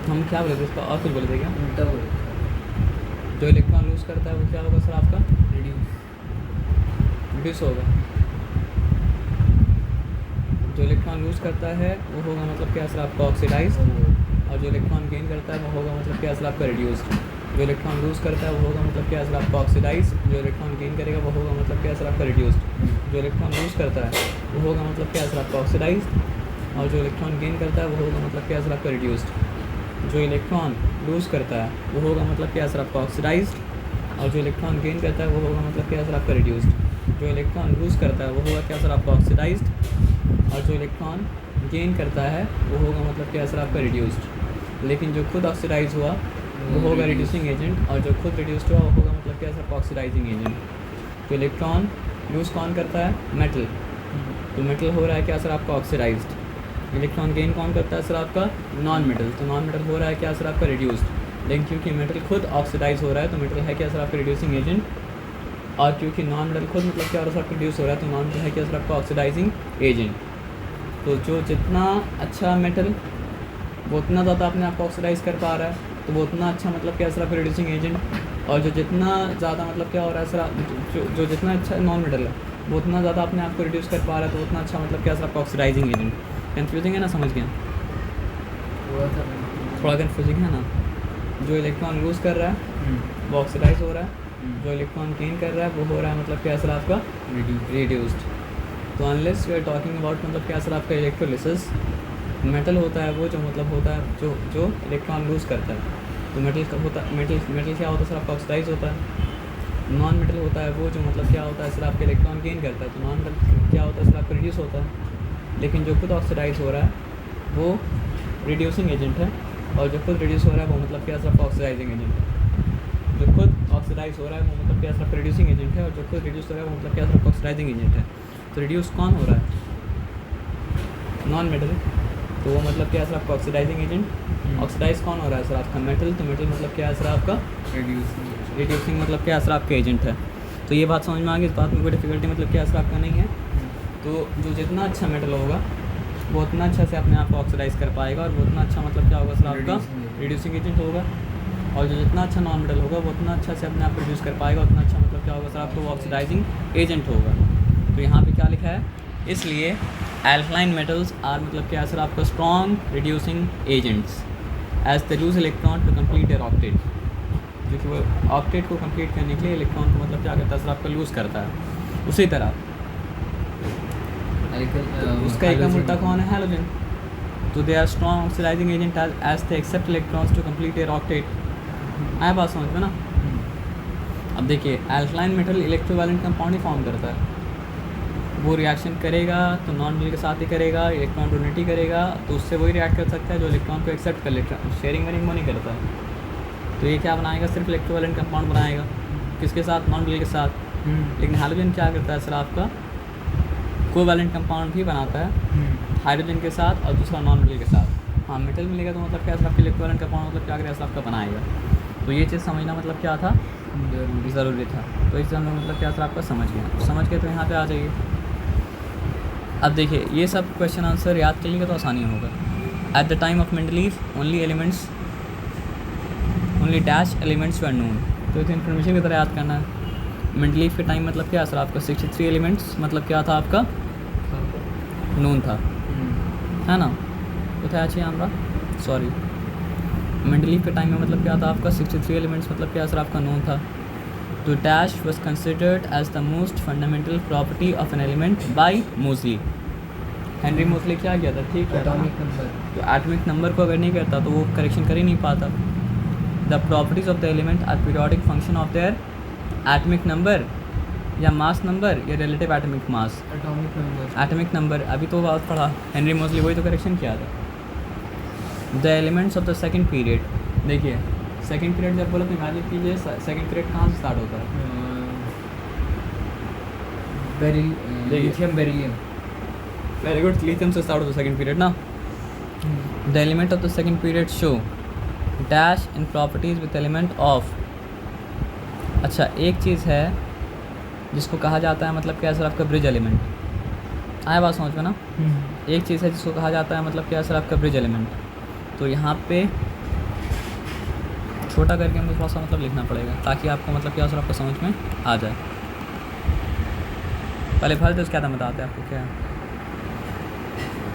हम क्या बोले थे इसका और कुछ बोले थे क्या। उल्टा बोले जो इलेक्ट्रॉन लूज़ करता है वो क्या होगा सर आपका रिड्यूस होगा। जो इलेक्ट्रॉन लूज़ करता है वो होगा मतलब क्या सर आपका ऑक्सीडाइज, और जो इलेक्ट्रॉन गेन करता है वो होगा मतलब क्या सर आपका रिड्यूस्ड। जो इलेक्ट्रॉन लूज़ करता है वो होगा मतलब क्या सर आपका ऑक्सीडाइज, जो इलेक्ट्रॉन गेन करेगा वो होगा मतलब क्या सर आपका रिड्यूस्ड। जो इलेक्ट्रॉन लूज़ करता है वो होगा मतलब क्या सर आपका ऑक्सीडाइज, और जो इलेक्ट्रॉन गेन करता है वो होगा मतलब क्या सर आपका रिड्यूस्ड। जो इलेक्ट्रॉन लूज़ करता है वो होगा मतलब क्या सर आपका ऑक्सीडाइज्ड, और जो इलेक्ट्रॉन गेन करता है वो होगा मतलब क्या सर आपका रिड्यूस्ड। जो इलेक्ट्रॉन लूज़ करता है वो होगा क्या सर आपका ऑक्सीडाइज्ड, और जो इलेक्ट्रॉन गेन करता है वो होगा मतलब क्या सर आपका रिड्यूस्ड। लेकिन जो खुद ऑक्सीडाइज हुआ वो होगा रिड्यूसिंग एजेंट, और जो खुद रिड्यूस्ड हुआ वो होगा मतलब क्या सर ऑक्सीडाइजिंग एजेंट। तो इलेक्ट्रॉन लूज़ कौन करता है, मेटल। तो मेटल हो रहा है क्या सर आपका ऑक्सीडाइज्ड। इलेक्ट्रॉन गेन कौन करता है सर आपका नॉन मेटल। तो नॉन मेटल हो रहा है क्या सर आपका रिड्यूस्ड। लेकिन क्योंकि मेटल खुद ऑक्सीडाइज हो रहा है तो मेटल है क्या सर आपका रिड्यूसिंग एजेंट, और क्योंकि नॉन मेटल खुद मतलब क्या हो रहा है सर रिड्यूस हो रहा है तो नॉन मेटल है क्या सर आपका ऑक्सीडाइजिंग एजेंट। तो जो जितना अच्छा मेटल वो उतना ज़्यादा अपने आप को ऑक्सीडाइज कर पा रहा है तो वो उतना अच्छा मतलब क्या सर आपका रिड्यूसिंग एजेंट, और जो जितना ज़्यादा मतलब क्या हो रहा है सर जो जितना अच्छा नॉन मेटल है वो उतना ज़्यादा अपने आप को रिड्यूस कर पा रहा है तो उतना अच्छा मतलब क्या सर आपका ऑक्सीडाइजिंग एजेंट। कन्फ्यूजिंग है ना, समझ गया। थोड़ा कन्फ्यूजिंग है ना। जो इलेक्ट्रॉन लूज़ कर रहा है वो ऑक्सीडाइज हो रहा है, जो इलेक्ट्रॉन गेन कर रहा है वो हो रहा है मतलब क्या सर आपका रिड्यूस्ड। तो unless we are talking about मतलब क्या सर आपका इलेक्ट्रोलिसिस, मेटल होता है वो जो मतलब होता है जो इलेक्ट्रॉन लूज़ करता है। तो मेटल का होता है मेटल क्या होता है सर आपका ऑक्सीडाइज होता है। नॉन मेटल होता है वो जो मतलब क्या होता है सर आपका इलेक्ट्रॉन गेन करता है। तो नॉन मेटल क्या होता है सर आपका रिड्यूस होता है। लेकिन जो खुद ऑक्सीडाइज हो रहा है वो रिड्यूसिंग एजेंट है, और जो खुद रिड्यूस हो रहा है वो मतलब क्या सिर्फ ऑक्सीडाइजिंग एजेंट है। जो खुद ऑक्सीडाइज हो रहा है वो मतलब क्या सिर्फ रिड्यूसिंग एजेंट है, और जो खुद रिड्यूस हो रहा है वो मतलब क्या सिर्फ ऑक्सीडाइजिंग एजेंट है। तो रिड्यूस कौन हो रहा है? नॉन मेटल, तो वो मतलब क्या सिर्फ ऑक्सीडाइजिंग एजेंट। ऑक्सीडाइज कौन हो रहा है सर आपका? मेटल, तो मेटल मतलब क्या है सर आपका? रिड्यूसिंग मतलब क्या सर आपका एजेंट है। तो ये बात समझ में आ गई, इस बात में कोई डिफिकल्टी मतलब क्या सर आपका नहीं है। तो जो जितना अच्छा मेटल होगा वो उतना अच्छा से अपने आप को ऑक्सीडाइज कर पाएगा, और वो उतना अच्छा मतलब क्या होगा सर आपका? रिड्यूसिंग एजेंट होगा। और जो जितना अच्छा नॉन मेटल होगा वो उतना अच्छा से अपने आप को रिड्यूस कर पाएगा, उतना अच्छा मतलब क्या होगा सर आपको? वो ऑक्सीडाइजिंग एजेंट होगा। तो यहाँ पे क्या लिखा है? इसलिए एल्कलाइन मेटल्स आर मतलब क्या सर आपका? Strong reducing agents as the lose electron to complete their octet, जो कि वो ऑक्टेट को कंप्लीट करने के लिए इलेक्ट्रॉन को मतलब क्या करता है सर आपका? लूज़ करता है। उसी तरह उसका एक उल्टा कौन है? हैलोजन। तो they are strong oxidising agent as they accept electrons to complete their octet. आया बात समझ में ना? अब देखिए एल्कलाइन मेटल इलेक्ट्रोवैलेंट कंपाउंड ही फॉर्म करता है। वो रिएक्शन करेगा तो नॉन मेटल के साथ ही करेगा, इलेक्ट्रॉन डोनेट ही करेगा, तो उससे वही रिएक्ट कर सकता है जो इलेक्ट्रॉन को एक्सेप्ट कर लेता है। शेयरिंग वेरिंग वो नहीं करता है। तो ये क्या बनाएगा? सिर्फ इलेक्ट्रोवैलेंट कंपाउंड बनाएगा। किसके साथ? नॉन मेटल के साथ। लेकिन हाइड्रोजन क्या करता है सर आपका? कोवैलेंट कंपाउंड भी बनाता है हाइड्रोजन के साथ और दूसरा नॉन मेटल के साथ। हाँ, मेटल मिलेगा तो मतलब क्या सर आपका? इलेक्ट्रोवैलेंट कंपाउंड मतलब क्या करेगा सर आपका? बनाएगा। तो ये चीज़ समझना मतलब क्या था? ज़रूरी था। तो इससे हम लोग मतलब क्या सर आपका? समझ गए। समझ के तो यहाँ पे आ जाइए। अब देखिए ये सब क्वेश्चन आंसर याद कर लीजिएगा तो आसानी होगा। At the time of Mendeleev only dash elements were known. तो इसे इन्फॉर्मेशन की तरह याद करना है। मेंडलीफ के टाइम मतलब क्या सर आपका? 63 एलिमेंट्स मतलब क्या था आपका? नोन था, है ना? কোথায় আছি আমরা? सॉरी, मेंडलीफ के टाइम में मतलब क्या था आपका? 63 एलिमेंट्स मतलब क्या सर आपका? नोन था। तो dash was considered as the most fundamental property of an element by Moseley। Henry Moseley क्या किया था? ठीक है, एटॉमिक नंबर। तो एटॉमिक नंबर को अगर नहीं करता तो वो करेक्शन कर ही नहीं पाता। The properties of the element are periodic function of their atomic number या मास नंबर या relative atomic mass. Atomic number अभी तो बात पढ़ा, हेनरी मोसले वही तो करेक्शन किया था। The elements of the second period, देखिए सेकेंड पीरियड जब बोला तो इमेजिन कीजिए सेकेंड पीरियड कहाँ से स्टार्ट होता है? Lithium beryllium. Very good, lithium से स्टार्ट होता है सेकेंड पीरियड ना। The element of the second period show dash in properties with element of. अच्छा, एक चीज़ है जिसको कहा जाता है मतलब क्या सर आपका? Bridge element. आया बात समझ में ना? एक चीज़ है जिसको कहा जाता है मतलब क्या सर आपका? Bridge element. तो यहाँ पे छोटा करके हमको थोड़ा सा मतलब लिखना पड़ेगा ताकि आपको मतलब क्या सर आपको समझ में आ जाए। पहले फल तो उसके बाद बताते हैं आपको क्या है।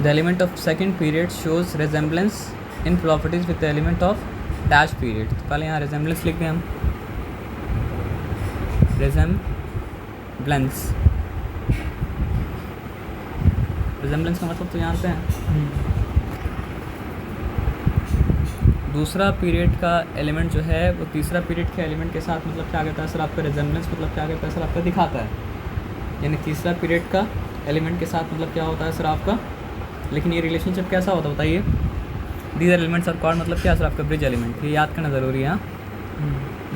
The element of second period shows resemblance in properties with the element of dash period. तो पहले यहाँ रिजेम्बलेंस लिख दें हम। रिजेम्बलेंस का मतलब तो जानते हैं। दूसरा पीरियड का एलिमेंट जो है वो तीसरा पीरियड के एलिमेंट के साथ मतलब क्या करता है सर आपका? रिजेम्बलेंस मतलब क्या करता है सर आपका? दिखाता है। यानी तीसरा पीरियड का एलिमेंट के साथ मतलब क्या होता है सर आपका? लेकिन ये रिलेशनशिप कैसा होता है बताइए? दीज एलिमेंट्स आर कॉल्ड मतलब क्या सर आपका? Bridge element. ये याद करना ज़रूरी है।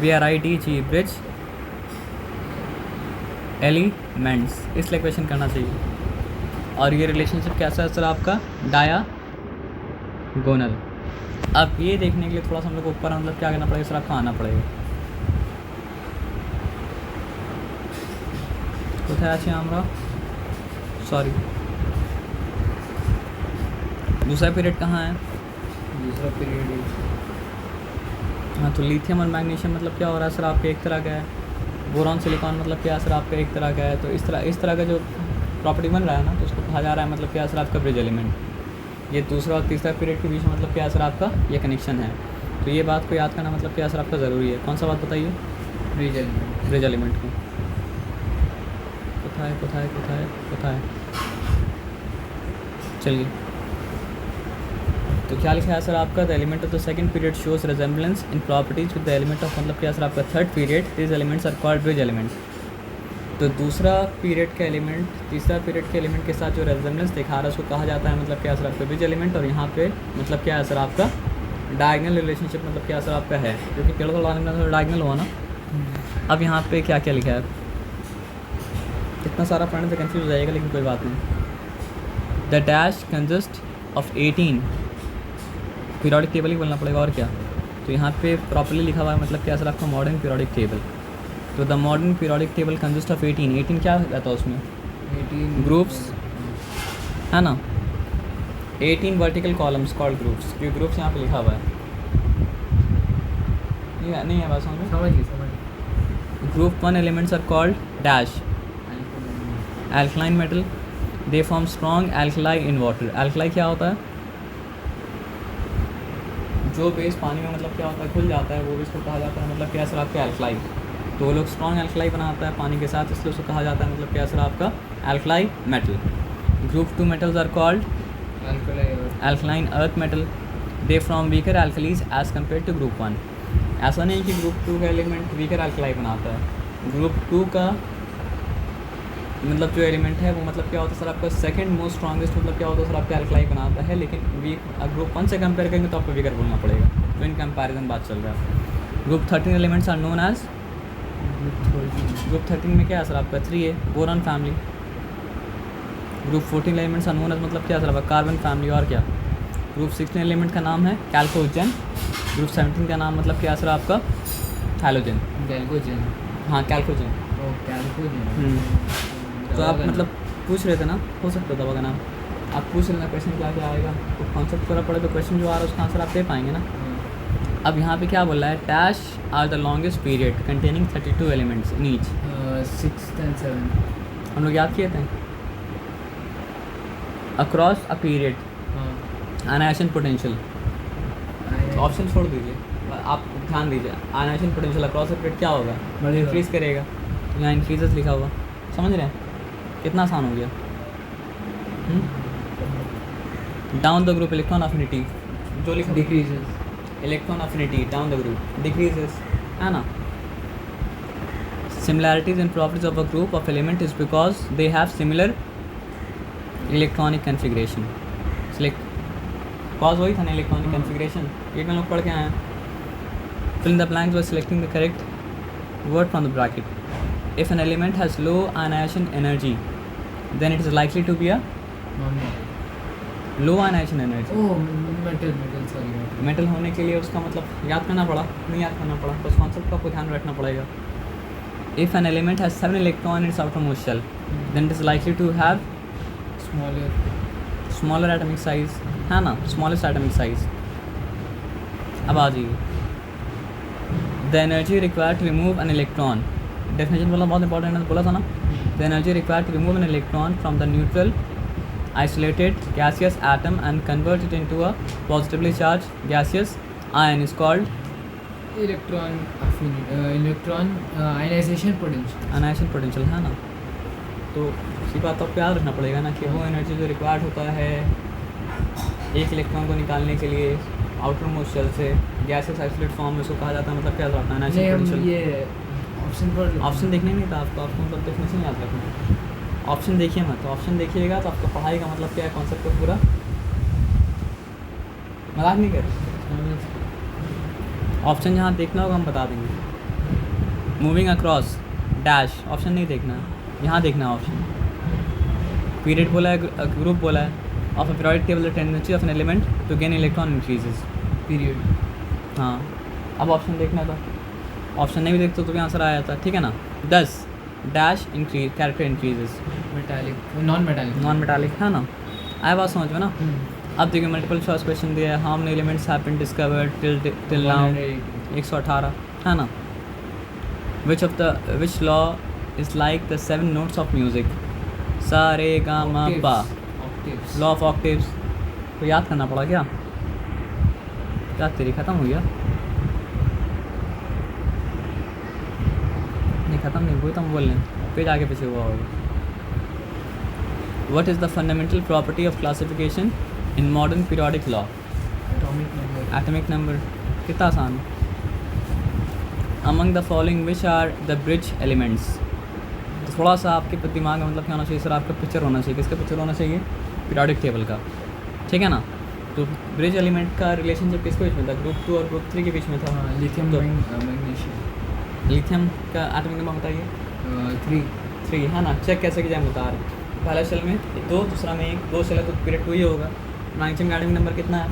BRIDG ब्रिज एलिमेंट्स, इसलिए क्वेश्चन करना चाहिए। और ये रिलेशनशिप कैसा है सर आपका? डायागोनल। अब ये देखने के लिए थोड़ा सा हम लोग को ऊपर मतलब क्या करना पड़ेगा सर आपका? आना पड़ेगा। কোথায় আছি আমরা? सॉरी, दूसरा पीरियड कहाँ है? दूसरा पीरियड। हाँ, तो लिथियम और मैग्नीशियम मतलब क्या हो रहा है सर आपका? एक तरह का है। बोरॉन सिलिकॉन मतलब क्या सर आपका? एक तरह का है। तो इस तरह का जो प्रॉपर्टी बन रहा है ना, तो उसको कहा जा रहा है मतलब क्या सर आपका? Bridge element. ये दूसरा और तीसरा पीरियड के बीच में मतलब क्या सर आपका? ये कनेक्शन है। तो ये बात को याद करना मतलब क्या सर आपका? ज़रूरी है। कौन सा बात बताइए? Bridge element. ब्रिज एलिमेंट को कोথায় चलिए, तो क्या लिखा है सर आपका? The element of the second period shows resemblance in properties with the element of मतलब क्या सर आपका? Third period. This elements are called bridge elements. तो दूसरा पीरियड का एलिमेंट तीसरा पीरियड के एलिमेंट के साथ जो रेजोनेंस दिखा रहा है उसको कहा जाता है मतलब क्या सर आपका ब्रिज एलिमेंट, और यहाँ पे मतलब क्या है सर आपका डायगनल रिलेशनशिप, मतलब क्या सर आपका है, जो कि केवल डायगनल हुआ ना। अब यहाँ पे क्या क्या लिखा है, इतना सारा पढ़ने से कंफ्यूज हो जाएगा, लेकिन कोई बात नहीं। The dash consist of 18 periodic table ही बोलना पड़ेगा और क्या। तो यहाँ पे प्रॉपर्ली लिखा हुआ है मतलब क्या सर आपका मॉडर्न पीरियोडिक टेबल। तो the modern periodic table consist of 18 क्या रहता है उसमें, 18 ग्रुप्स है ना, 18 वर्टिकल कॉलम्स कॉल्ड ग्रुप्स, क्योंकि ग्रुप्स यहाँ पे लिखा हुआ है। नहीं है बात समझ समझ गए। Group 1 elements are called dash alkaline metal, they form strong alkali in water. Alkali क्या होता है, जो बेस पानी में मतलब क्या होता है घुल जाता है, वो भी इसको कहा जाता है मतलब क्या सर आपका एल्कलाई। तो वो लोग स्ट्रॉन्ग एल्कलाई बनाता है पानी के साथ, इसलिए उसको कहा जाता है मतलब क्या सर आपका alkali metal. Group 2 metals are called alkaline earth metal, they from weaker alkalis as compare to group 1। ऐसा नहीं कि ग्रुप 2 का एलिमेंट वीकर एल्कलाई बनाता है, ग्रुप 2 का मतलब जो एलिमेंट है वो मतलब क्या होता है सर आपका सेकंड मोस्ट स्ट्रॉन्गेस्ट मतलब क्या होता है सर आपका एल्कलाई बनाता है, लेकिन ग्रुप 1 से कंपेयर करेंगे तो आपको वीकर बोलना पड़ेगा। तो इन कंपैरिजन बात चल रहा है। Group 13 elements are known as, group 13 में क्या है सर आपका 3 है boron family. Group 14 elements are known as मतलब क्या सर आपका कार्बन फैमिली और क्या। ग्रुप 16 एलिमेंट का नाम है कैल्कोजन। ग्रुप 17 का नाम मतलब क्या सर आपका हैलोजन। कैल्कोजन, हाँ कैल्कोजन। ओ कैल्कोजन। तो आप मतलब पूछ रहे थे ना, हो सकता है दवा का नाम, आप पूछ रहे थे क्वेश्चन क्या क्या आएगा, तो कॉन्सेप्ट पूरा पड़े तो क्वेश्चन जो आ रहा है उसका आंसर आप दे पाएंगे ना। अब यहाँ पे क्या बोल रहा है, dash are the longest period containing 32 elements in each. 6th and 7th हम लोग याद किए थे। Across a period ionisation potential, option छोड़ दीजिए, आप ध्यान दीजिए। Ionisation potential across a period क्या होगा, इंक्रीज करेगा, यहाँ इंक्रीजेस लिखा हुआ, समझ रहे हैं कितना आसान हो गया। Down the group electron affinity, जो लिखा decreases, electron affinity down the group decreases, है ना। Similarities in properties of a group of element is because they have similar electronic configuration. Cause वही था ना इलेक्ट्रॉनिक कन्फिग्रेशन, ये हम लोग पढ़ के आए हैं। Fill in the blanks by selecting the correct word from the bracket. If an element has low ionization energy, then it is likely to be a low ionization energy. oh metal sorry metal होने के लिए उसका मतलब याद करना पड़ा, नहीं याद करना पड़ा, बस कॉन्सेप्ट का आपको ध्यान रखना पड़ेगा। If an element has 7 electrons in its outermost shell, then it is likely to have smaller atomic size, है ना, smallest atomic size. अब आ जाइए, the energy required to remove an electron, definition बोला बहुत इंपॉर्टेंट है, बोला था ना। the energy required to remove an electron from the neutral isolated gaseous atom and convert it into a positively charged gaseous ion is called electron ionization potential. ionization potential, है ना। तो इसी बात आपको याद रखना पड़ेगा ना कि वो एनर्जी जो रिक्वायर्ड होता है एक इलेक्ट्रॉन को निकालने के लिए आउटर मोस्ट शेल से गैसेस आइसोलेट फॉर्म में उसको कहा जाता है मतलब क्या होता है ionization potential। ये ऑप्शन देखने नहीं था आपको, आपको मतलब डेफिनेशन याद रखना। ऑप्शन देखिए मत, तो ऑप्शन देखिएगा तो आपका पढ़ाई का मतलब क्या है, कॉन्सेप्ट का पूरा मजाक नहीं कर। ऑप्शन जहाँ देखना होगा हम बता देंगे। मूविंग अक्रॉस डैश, ऑप्शन नहीं देखना, यहाँ देखना है ऑप्शन। पीरियड बोला है, ग्रुप बोला है, of a periodic table the tendency of an element to gain electron increases period. हाँ अब ऑप्शन देखना था, ऑप्शन नहीं भी देखते तो भी आंसर आया था, ठीक है ना। 10 dash increase character increases, non metallic, है ना। आया बात समझ में ना। अब देखिए मल्टीपल चॉइस क्वेश्चन दिया है, how many elements have been discovered till now, 118, है ना। Which law is like the 7 notes of music, सा रे गा मा पा, लॉ ऑफ ऑक्टेव्स। तो याद करना पड़ा क्या, याद तेरी ख़त्म हो गया, नहीं ख़त्म नहीं हुई तो हम बोल लें, पेज आगे पीछे हुआ होगा। What is the fundamental property of classification in modern periodic law? Atomic number. कितना आसान है। Among the following which are the bridge elements? थोड़ा सा आपके दिमाग में मतलब क्या होना चाहिए सर, आपका पिक्चर होना चाहिए। किसका पिक्चर होना चाहिए? पीरियोडिक टेबल का, ठीक है ना। तो ब्रिज एलिमेंट का रिलेशनशिप किसके बीच में था? ग्रुप 2 और ग्रुप 3 के बीच में था। हाँ, लिथियम तो मैग्नीशियम। लिथियम का एटॉमिक नंबर बताइए। 3 है ना। चेक कैसे किया बता रहे। पहला शेल में 2, दूसरा में 1, 2 शेल है तो पीरियड 2 ही होगा। मैग्नीशियम का एटॉमिक नंबर कितना है?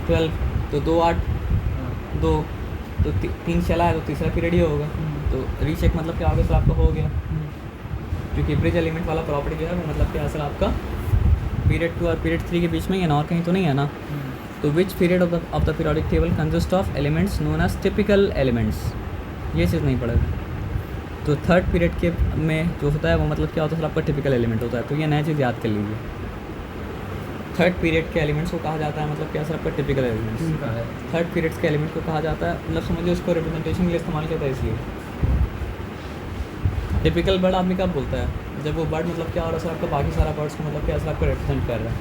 12। तो 2 8 2, तो 3 शेल है तो तीसरा पीरियड ही होगा। तो रीचेक मतलब क्या होगा सर आपका हो गया, क्योंकि ब्रिज एलिमेंट वाला प्रॉपर्टी जो है वो मतलब क्या सर आपका पीरियड 2 और पीरियड 3 के बीच में ही है ना, और कहीं तो नहीं है ना। तो which period of the periodic table consist of elements known as typical elements, ये चीज़ नहीं पड़ेगा। तो थर्ड पीरियड के में जो होता है वो मतलब क्या होता है सर आपका टिपिकल एलिमेंट होता है। तो ये नया चीज़ याद कर लीजिए, थर्ड पीरियड के एलिमेंट्स को कहा जाता है मतलब क्या सर आपका टिपिकल एलिमेंट्स। थर्ड पीरियड्स के एलिमेंट को कहा जाता है मतलब समझिए उसको रिप्रेजेंटेशन के लिए इस्तेमाल किया था इसलिए। टिपिकल वर्ड आदमी कब बोलता है? जब वो वर्ड मतलब क्या हो रहा है सर आपका बाकी सारा वर्ड्स को मतलब क्या सर आपको रिप्रेजेंट कर रहा है।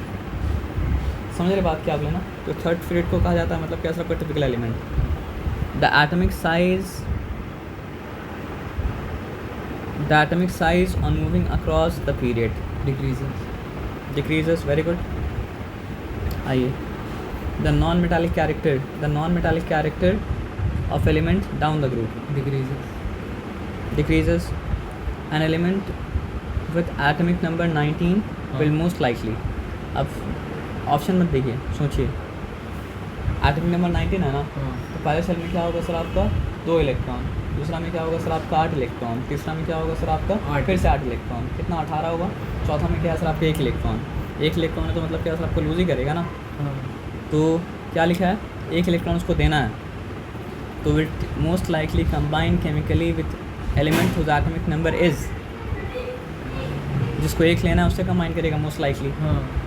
समझ रहे बात क्या आप लेना। तो थर्ड पीरियड को कहा जाता है मतलब क्या सर आपका typical element. The atomic size on moving across the period decreases. Very good. आइए, the non metallic character of element down the group decreases. An element with atomic number 19 will most likely. अब option मत देखिए, सोचिए। Atomic number 19 है ना, तो पहले cell में क्या होगा सर आपका 2 इलेक्ट्रॉन, दूसरा में क्या होगा सर आपका 8 इलेक्ट्रॉन, तीसरा में क्या होगा सर आपका 8 फिर से 8 इलेक्ट्रॉन, कितना 18 होगा। चौथा में क्या है सर आपका 1 इलेक्ट्रॉन है तो मतलब क्या सर आपको लूज ही करेगा ना। तो क्या लिखा है? 1 इलेक्ट्रॉन उसको देना है, तो it most likely combine chemically with element whose atomic number is, जिसको 1 लेना है उससे कंबाइन करेगा मोस्ट लाइकली।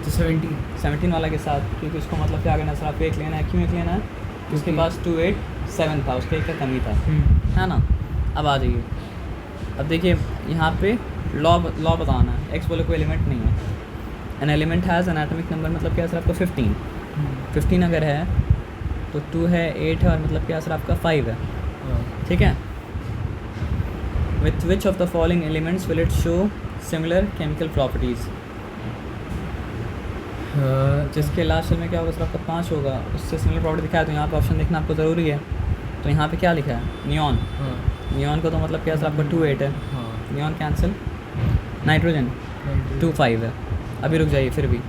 तो 17 वाला के साथ, क्योंकि उसको मतलब क्या करना है सर आपको 1 लेना है। क्यों 1 लेना है? उसके पास 287 था, उसके 1 का कमी था, है ना। अब आ जाइए, अब देखिए यहाँ पे लॉ बताना है। एक्स बोले कोई एलिमेंट नहीं है। An element has an atomic number मतलब क्या सर आपका 15 अगर है तो 2 है, 8 है और मतलब क्या सर आपका 5 है, ठीक है। With which of the following elements will it show similar chemical properties. जिसके लास्ट में क्या होगा सर आपका 5 होगा, उससे सिमिलर प्रॉपर्टी दिखाया। तो यहाँ पे ऑप्शन देखना आपको ज़रूरी है। तो यहाँ पे क्या लिखा है? नियॉन का तो मतलब क्या सर आपका 2 8 है, नियॉन कैंसिल। नाइट्रोजन 2 5 है। अभी रुक जाइए, फिर भी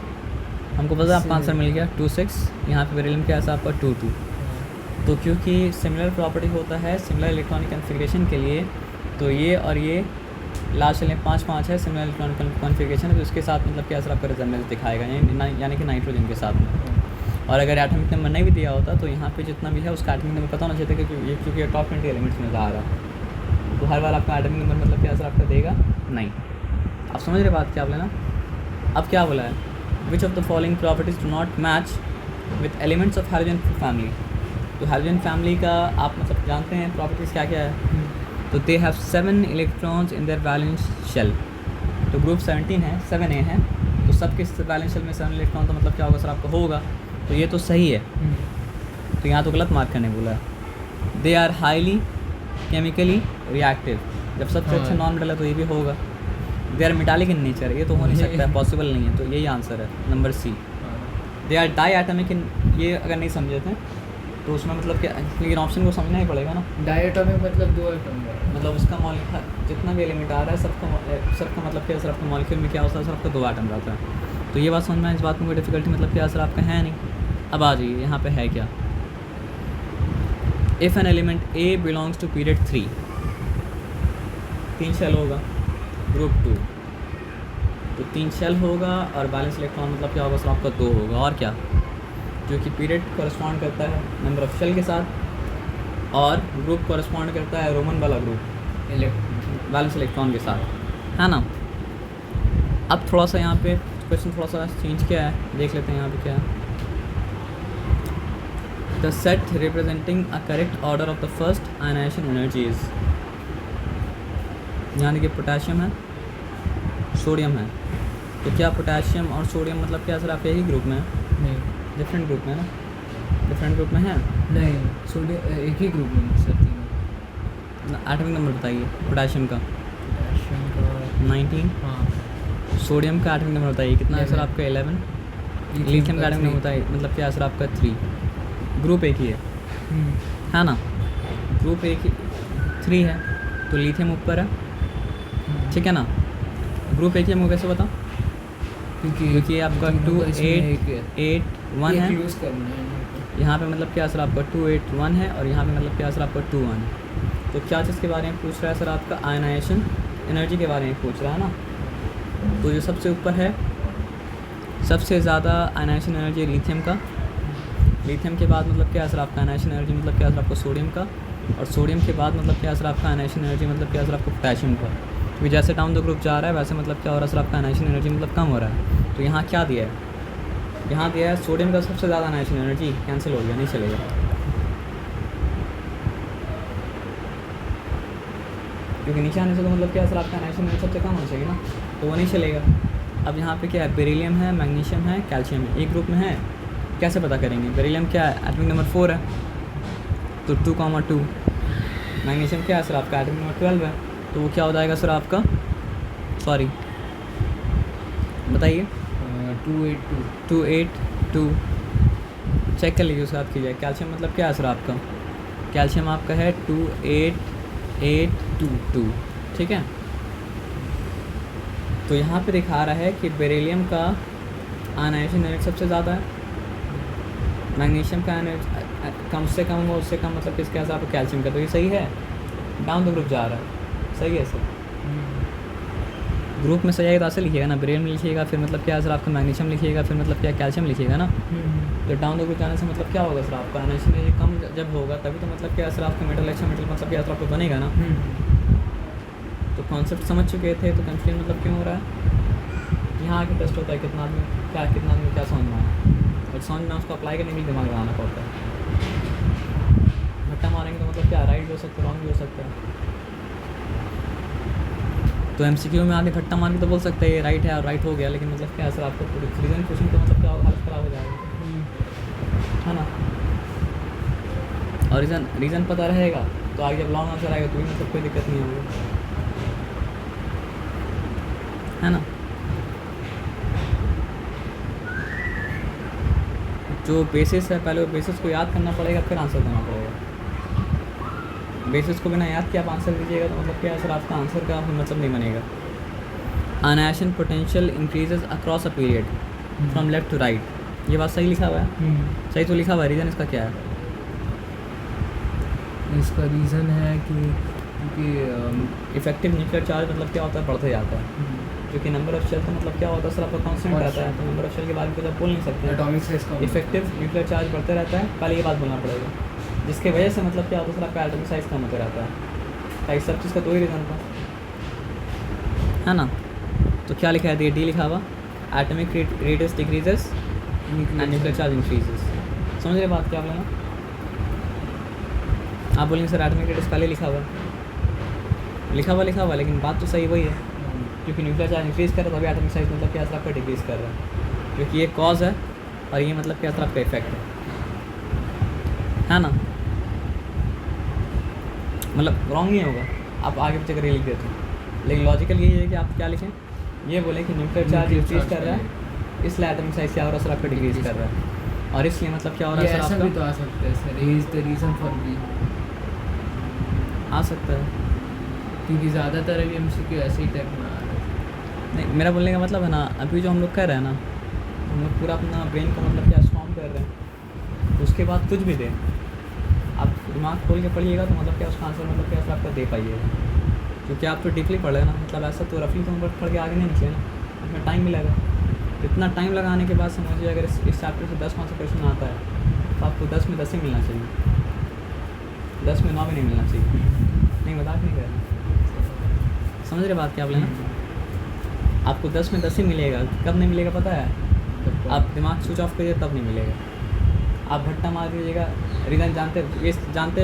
हमको पता है आपका आंसर मिल गया 2 6। यहाँ पे बेरिलियम क्या है आपका 2 2। तो क्योंकि सिमिलर प्रॉपर्टी होता है सिमिलर इलेक्ट्रॉनिक कॉन्फ़िगरेशन के लिए, तो ये और ये लास्ट चलें 5 5 है सिमिलर इलेक्ट्रॉनिक कॉन्फ़िगरेशन है, तो उसके साथ मतलब क्या सर आपका रिजेम्बलेंस दिखाएगा, यानी कि नाइट्रोजन के साथ में। और अगर एटॉमिक नंबर नहीं भी दिया होता तो यहाँ पे जितना भी है उसका एटॉमिक नंबर पता होना चाहिए, क्योंकि ये टॉप 20 एलिमेंट्स में आ रहा है। तो हर बार आपका एटॉमिक नंबर मतलब क्या सर आपका देगा नहीं। आप समझ रहे बात क्या आप लेना। अब क्या बोला है? विच of the following properties do not match with elements of hydrogen family. तो हाइड्रोजन फैमिली का आप मतलब जानते हैं प्रॉपर्टीज़ क्या क्या है। तो they have 7 electrons in their valence shell. तो ग्रुप 17 है, 7a है, तो सबके वैलेंस शेल में 7 इलेक्ट्रॉन, तो मतलब क्या होगा सर आपका होगा। तो ये तो सही है, तो यहाँ तो गलत मार्क करने बोला है। They are highly chemically reactive. जब सबसे अच्छा नॉन मेटल है तो ये भी होगा। They are metallic in nature, ये तो हो नहीं सकता है, पॉसिबल नहीं है, तो यही आंसर है number C. They are diatomic in, ये अगर नहीं समझे थे तो उसमें मतलब क्या, लेकिन ऑप्शन को समझना ही पड़ेगा ना। डायटोमिक मतलब 2 एटम, मतलब उसका मॉलिक्यूल जितना भी एलिमेंट आ रहा है सबका मतलब क्या सर आपका मॉलिक्यूल में क्या होता है सर आपका 2 एटम रहता है। तो ये बात समझना, इस बात में कोई डिफिकल्टी मतलब क्या सर आपका है नहीं। अब आ जाइए यहाँ पे है क्या। If an element A belongs to period 3, 3 shell होगा ग्रुप 2, तो 3 शेल होगा और बैलेंस इलेक्ट्रॉन मतलब क्या होगा सर आपका 2 होगा। और क्या, जो कि पीरियड कॉरस्पॉन्ड करता है नंबर ऑफ शेल के साथ, और ग्रुप कॉरस्पॉन्ड करता है रोमन वाला ग्रुप बैलेंस इलेक्ट्रॉन के साथ, है ना। अब थोड़ा सा यहाँ पे क्वेश्चन थोड़ा सा चेंज किया है, देख लेते हैं यहाँ पे क्या है। The set representing a correct order of the first ionisation energies, यानी कि पोटेशियम है, सोडियम है। तो क्या पोटेशियम और सोडियम मतलब क्या सर आपके ही ग्रुप में है? नहीं, डिफरेंट ग्रुप में है ना, डिफरेंट ग्रुप में है। नहीं, सोडियम एक ही ग्रुप में सर, तीनों। एटॉमिक नंबर बताइए पोटेशियम का। पोटेशियम का 19। हाँ सोडियम का एटॉमिक नंबर बताइए कितना है सर 11। आपका 11। लिथियम का एटॉमिक नंबर बताइए मतलब क्या सर आपका 3। ग्रुप एक ही है है ना, ग्रुप एक ही 3 है तो लिथियम ऊपर है, ठीक है ना। ग्रुप एक ही हमको कैसे बताओ, क्योंकि ये आपका 2 8 8 1 है, यूज़ करना है यहाँ पे मतलब क्या सर आपका 2 8 1 है और यहाँ पे मतलब क्या सर आपका 2 1 है। तो क्या चीज़ के बारे में पूछ रहा है सर आपका, आयनाइजेशन एनर्जी के बारे में पूछ रहा है ना। तो जो सबसे ऊपर है सबसे ज़्यादा आयनाइजेशन एनर्जी लिथियम का, लिथियम के बाद मतलब क्या सर आपका आयनाइजेशन एनर्जी मतलब क्या सर आपका सोडियम का, और सोडियम के बाद मतलब क्या सर आपका आयनाइजेशन एनर्जी मतलब क्या सर आपको पोटेशियम का। क्योंकि जैसे डाउन द ग्रुप जा रहा है वैसे मतलब क्या हो रहा है सर आपका आयनाइजेशन एनर्जी मतलब कम हो रहा है। तो यहाँ क्या दिया है, यहाँ दिया है सोडियम का सबसे ज़्यादा आयनाइजेशन एनर्जी, कैंसिल हो गया नहीं चलेगा, क्योंकि नीचे आने से तो मतलब क्या सर आपका आयनाइजेशन एनर्जी सबसे कम होना चाहिए ना, तो वो नहीं चलेगा। अब यहाँ पे क्या है, बेरिलियम है, मैग्नीशियम है, कैल्शियम है, एक ग्रुप में है, कैसे पता करेंगे। बेरिलियम क्या है, एटॉमिक नंबर 4 है तो 2,2। मैग्नीशियम क्या है सर आपका एटॉमिक नंबर 12 है तो वो क्या हो जाएगा सर आपका, सॉरी बताइए 282 चेक कर लीजिए उसके बाद कीजिए। कैल्शियम मतलब क्या है सर आपका, कैल्शियम आपका है 28822, ठीक है। तो यहाँ पे दिखा रहा है कि बेरिलियम का आयनाइजेशन एनर्जी सबसे ज़्यादा है, मैग्नीशियम का कम से कम हो, उससे कम मतलब किसके हिसाब से कैल्शियम का। तो ये सही है, डाउन द ग्रुप जा रहा है, सही है सर। ग्रुप में सही है तो ऐसे लिखिएगा ना, बेरिलियम लिखिएगा फिर मतलब क्या सर आपका मैग्नीशियम लिखिएगा फिर मतलब क्या कैल्शियम लिखिएगा ना। तो डाउन द ग्रुप जाने से मतलब क्या होगा सर आपका आयनाइजेशन एनर्जी कम जब होगा तभी तो मतलब क्या सर आपका मेटल एक्शन मेटल मतलब क्या सर आपको बनेगा ना। तो कॉन्सेप्ट समझ चुके थे तो कंफ्यूजन मतलब क्यों हो रहा है। यहाँ आके टेस्ट होता है कितना आदमी क्या समझ में आया, और समझ में उसको अप्लाई करने के लिए दिमाग लगाना पड़ता है। भट्टा मारेंगे तो मतलब क्या राइट भी हो सकता है रॉन्ग भी हो सकता है। तो MCQ में आके भट्टा मार के तो बोल सकते हैं ये राइट है और राइट हो गया, लेकिन मतलब क्या सर आपको रीजन क्वेश्चन तो मतलब क्या हालत ख़राब हो जाएगा, है ना। और रीज़न पता रहेगा तो आगे जब लॉन्ग आंसर आएगा तो भी मतलब कोई दिक्कत नहीं होगी, है ना। जो बेसिस है पहले वो बेसिस को याद करना पड़ेगा फिर आंसर देना पड़ेगा। बेसिस को बिना याद किया आप आंसर दीजिएगा तो मतलब क्या सर आपका आंसर का मतलब नहीं बनेगा। Ionisation potential increases across a period from left to right, ये बात सही लिखा हुआ है, सही तो लिखा हुआ है। रीज़न इसका क्या है, इसका रीज़न है कि इफेक्टिव न्यूक्लियर चार्ज मतलब क्या होता है, बढ़ते जाता है। क्योंकि नंबर ऑफ शेल तो मतलब क्या होता है सर आपका कांस्टेंट रहता है, तो नंबर ऑफ शेल के बारे में कुछ आप बोल नहीं सकते। एटॉमिक साइज का इफेक्टिव न्यूक्लियर चार्ज बढ़ते रहता है, पहले ये बात बोलना पड़ेगा, जिसकी वजह से मतलब क्या होता है सर आपका एटॉमिक साइज कम होता रहता है। इस सब चीज़ का दो ही रीज़न था, है ना। तो क्या लिखा है, डी लिखा हुआ, atomic radius decreases and nuclear charge increases. समझ रहे बात क्या बोलेंगे आप, बोलेंगे सर एटॉमिक रेडियस पहले लिखा हुआ, लेकिन बात तो सही वही है, क्योंकि न्यूक्लियर चार्ज इंक्रीज़ कर रहा है तभी एटॉमिक साइज मतलब क्या सर आपका डिक्रीज़ कर रहा है, क्योंकि ये कॉज है और ये मतलब क्या सर आपका इफेक्ट है ना। मतलब रॉन्ग नहीं होगा, आप आगे पीछे करके लिख देते हो, लेकिन लॉजिकल यही है कि आप क्या लिखें, ये बोलें कि न्यूक्लियर चार्ज इंक्रीज़ कर रहा है इसलिए एटॉमिक साइज क्या हो रहा है सर आपका डिक्रीज़ कर रहा है, और इसलिए मतलब क्या हो रहा है सर आपका, भी तो आ सकता है sir, is the reason for B, आ सकता है। क्योंकि ज़्यादातर अभी MCQ ऐसे ही टाइप में आ रहा है। नहीं, मेरा बोलने का मतलब है ना, अभी जो हम लोग कर रहे हैं ना, हम लोग पूरा अपना ब्रेन को मतलब क्या स्ट्रॉन्ग कर रहे हैं, उसके बाद कुछ भी दें आप दिमाग खोल के पढ़िएगा तो मतलब क्या उसका आंसर मतलब क्या सर आपका दे पाइएगा, क्योंकि आप तो डीपली पढ़ रहे हैं ना, मतलब ऐसा तो रफली तो हम पढ़ के आगे नहीं निकले ना, उसमें टाइम भी लगा। इतना टाइम लगाने के बाद समझिए अगर इस चैप्टर से 10 5 क्वेश्चन आता है तो आपको 10 में 10 ही मिलना चाहिए, 10 में 9 भी नहीं मिलना चाहिए। नहीं, मजाक नहीं कर रहे, समझ रहे बात क्या आप लेना। आपको 10 में 10 ही मिलेगा, कब नहीं मिलेगा पता है, आप दिमाग स्विच ऑफ करिए तब नहीं मिलेगा। आप भट्टा मार दीजिएगा, रीज़न जानते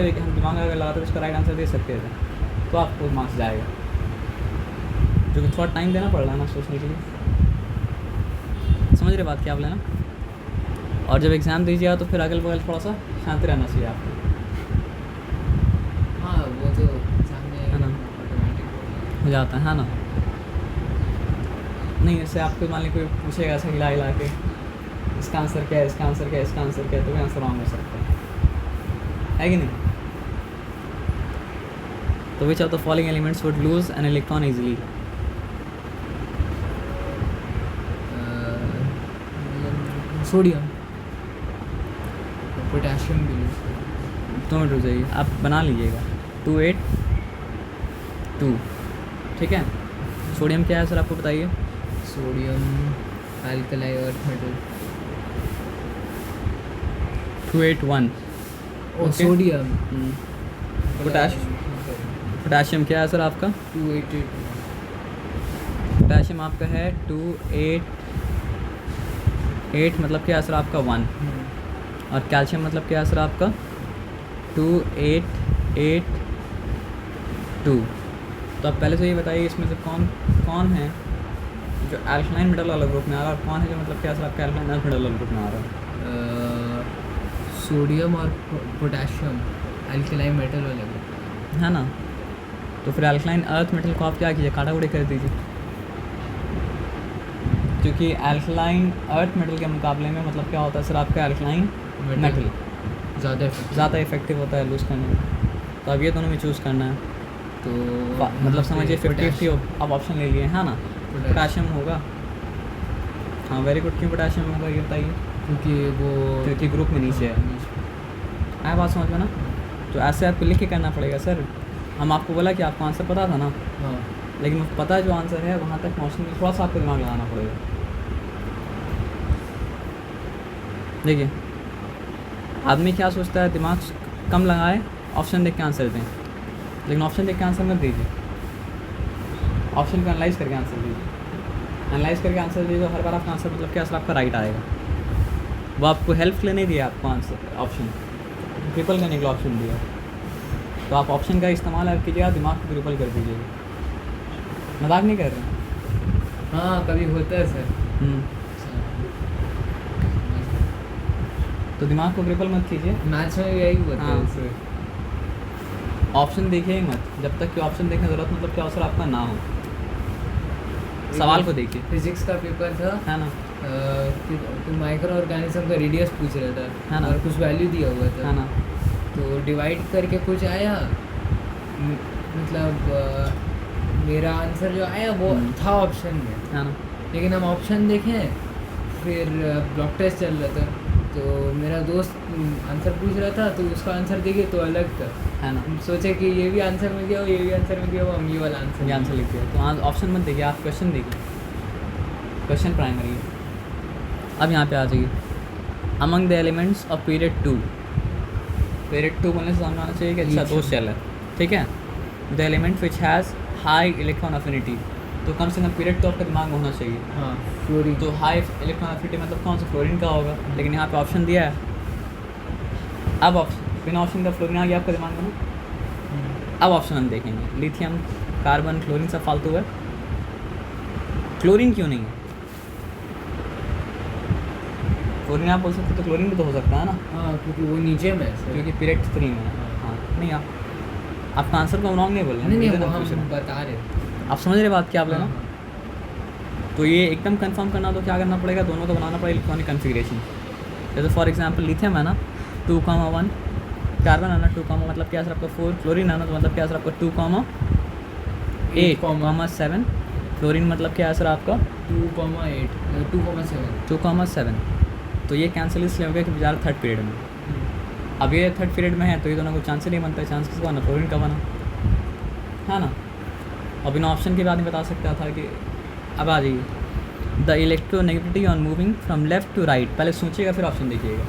हुए कि हम दिमाग अगर लगाते तो उसका राइट आंसर दे सकते थे तो आपको मार्क्स जाएगा, क्योंकि थोड़ा टाइम देना पड़ रहा है ना सोचने के लिए। समझ रहे बात क्या आप लेना। और जब एग्ज़ाम दीजिएगा तो फिर अगल बगल थोड़ा सा शांति रहना चाहिए आपको, हाँ वो तो सामने है ना। हो जाता है ना। नहीं ऐसे आपको मान ली कोई पूछेगा ऐसे हिला हिला के इसका आंसर क्या है, इसका आंसर क्या है, इसका आंसर क्या है, तो भी आंसर रॉन्ग हो सकता है कि नहीं। तो विच of the following elements would lose an electron easily. Sodium, potassium भी यूज 2 मिनट हो जाइए, आप बना लीजिएगा 282, ठीक है। सोडियम क्या है सर आपको बताइए। Sodium alkali earth metal. 281। और सोडियम पोटाशियम क्या है सर आपका। 288। पोटाशियम आपका है 288, मतलब क्या है सर आपका 1। और कैल्शियम मतलब क्या है सर आपका 2882। तो आप पहले से ये बताइए इसमें से कौन कौन है जो अल्कलाइन मेटल वाला ग्रुप में आ रहा है और कौन है जो मतलब क्या है सर आपका अल्कलाइन अर्थ मेटल वाला ग्रुप में आ रहा है। सोडियम और पोटेशियम अल्कलाइन मेटल वाले को, है ना। तो फिर अल्कलाइन अर्थ मेटल को आप क्या कीजिए, काटा कुटी कर दीजिए, क्योंकि अल्कलाइन अर्थ मेटल के मुकाबले में मतलब क्या होता है सर आपका अल्कलाइन मेटल ज़्यादा इफेक्टिव होता है लूज़ करने में। तो अब ये दोनों में चूज़ करना है। तो मतलब समझिए 50-50 आप ऑप्शन ले लिए, है ना। पोटाशियम होगा, हाँ वेरी गुड। क्यों पोटाशियम होगा ये बताइए। क्योंकि ग्रुप में नीचे है। आया बात समझ में ना। तो ऐसे आपको लिख के करना पड़ेगा सर। हम आपको बोला कि आपको आंसर पता था ना, हाँ, लेकिन वो पता है जो आंसर है वहाँ तक पहुँचने में थोड़ा सा आपको दिमाग लगाना पड़ेगा। देखिए आदमी क्या सोचता है, दिमाग कम लगाए, ऑप्शन देख के आंसर दें, लेकिन ऑप्शन देख के आंसर मत दीजिए, ऑप्शन को एनालाइज करके आंसर दीजिए। एनालाइज करके आंसर दीजिए तो हर बार आपका आंसर मतलब क्या आंसर आपका राइट आएगा। वो आपको हेल्प के लिए नहीं दिया, आपको आंसर ऑप्शन ट्रिपल करने के लिए ऑप्शन दिया। तो आप ऑप्शन का इस्तेमाल आप कीजिएगा, दिमाग को ट्रिपल कर दीजिएगा। मजाक नहीं कर रहे हैं। हाँ कभी होता है सर। तो दिमाग को ट्रिपल मत कीजिए, मैथ्स में यही होता है हाँ। सर। ऑप्शन देखिए ही मत, जब तक कि ऑप्शन देखने ज़रूरत मतलब क्या अवसर आपका ना हो। सवाल को देखिए। फिजिक्स का पेपर था, है ना, तो माइक्रो ऑर्गेनिज्म का रेडियस पूछ रहा था, है ना। और कुछ वैल्यू दिया हुआ था, है ना। तो डिवाइड करके कुछ आया, मतलब मेरा आंसर जो आया वो था ऑप्शन में, है ना। लेकिन हम ऑप्शन देखें फिर ब्लॉक टेस्ट चल रहा था, तो मेरा दोस्त आंसर पूछ रहा था तो उसका आंसर देखे तो अलग था। है ना। हम सोचे कि ये भी आंसर मिल गया हो, ये भी आंसर मिल गया हो, हम ये वाला आंसर ये आंसर लिख दिया। तो आज ऑप्शन मत देखिए, आप क्वेश्चन देखिए, क्वेश्चन प्राइमरी है। अब यहाँ पे आ जाइए, among the elements of period 2। Period 2 बोलने से समझ आना चाहिए कि अच्छा दो सेल है, ठीक है। The element which has high electron affinity, तो कम से कम पीरियड तो आपका दिमाग में होना चाहिए। हाँ फ्लोरीन। तो हाई इलेक्ट्रॉन अफिनिटी मतलब कौन सा, फ्लोरीन का होगा, लेकिन यहाँ पे ऑप्शन दिया है। अब ऑप्शन बिना ऑप्शन का फ्लोरीन आ गया आपके दिमाग में ना। अब ऑप्शन हम देखेंगे, लिथियम, कार्बन, क्लोरीन सब फालतू है। क्लोरीन क्यों नहीं है, क्लोरीन आप बोल सकते तो क्लोरीन भी तो हो सकता है ना, हाँ क्योंकि वो नीचे में है सर। क्योंकि पीरियड 3 में है। हाँ नहीं, आपका आंसर को हम रॉन्ग नहीं बोल रहे हैं, नहीं reason वो हम पूछ रहे हम बता रहे हैं। हैं। आप समझ रहे बात क्या आप लेना। हाँ, तो ये एकदम कंफर्म करना तो क्या करना पड़ेगा, दोनों का बनाना पड़ेगा इलेक्ट्रॉनिक कन्फिग्रेशन। जैसे फॉर एग्जांपल लिथियम है ना 2,1, कार्बन है ना 2, मतलब क्या सर आपका 4, फ्लोरीन है ना तो मतलब क्या सर आपका 2,8,7, फ्लोरीन मतलब क्या है सर आपका 2,8 2,7। 2,7। तो ये कैंसिल इसलिए हो गया कि बेचारा थर्ड पीरियड में, अब ये थर्ड पीरियड में है तो ये दोनों को चांस नहीं बनता है, चांस किसका बना, फ्लोरीन का बना, है ना। और बिना ऑप्शन के बाद नहीं बता सकता था कि। अब आ जाइए, the electronegativity on moving from left to right, पहले सोचिएगा फिर ऑप्शन देखिएगा।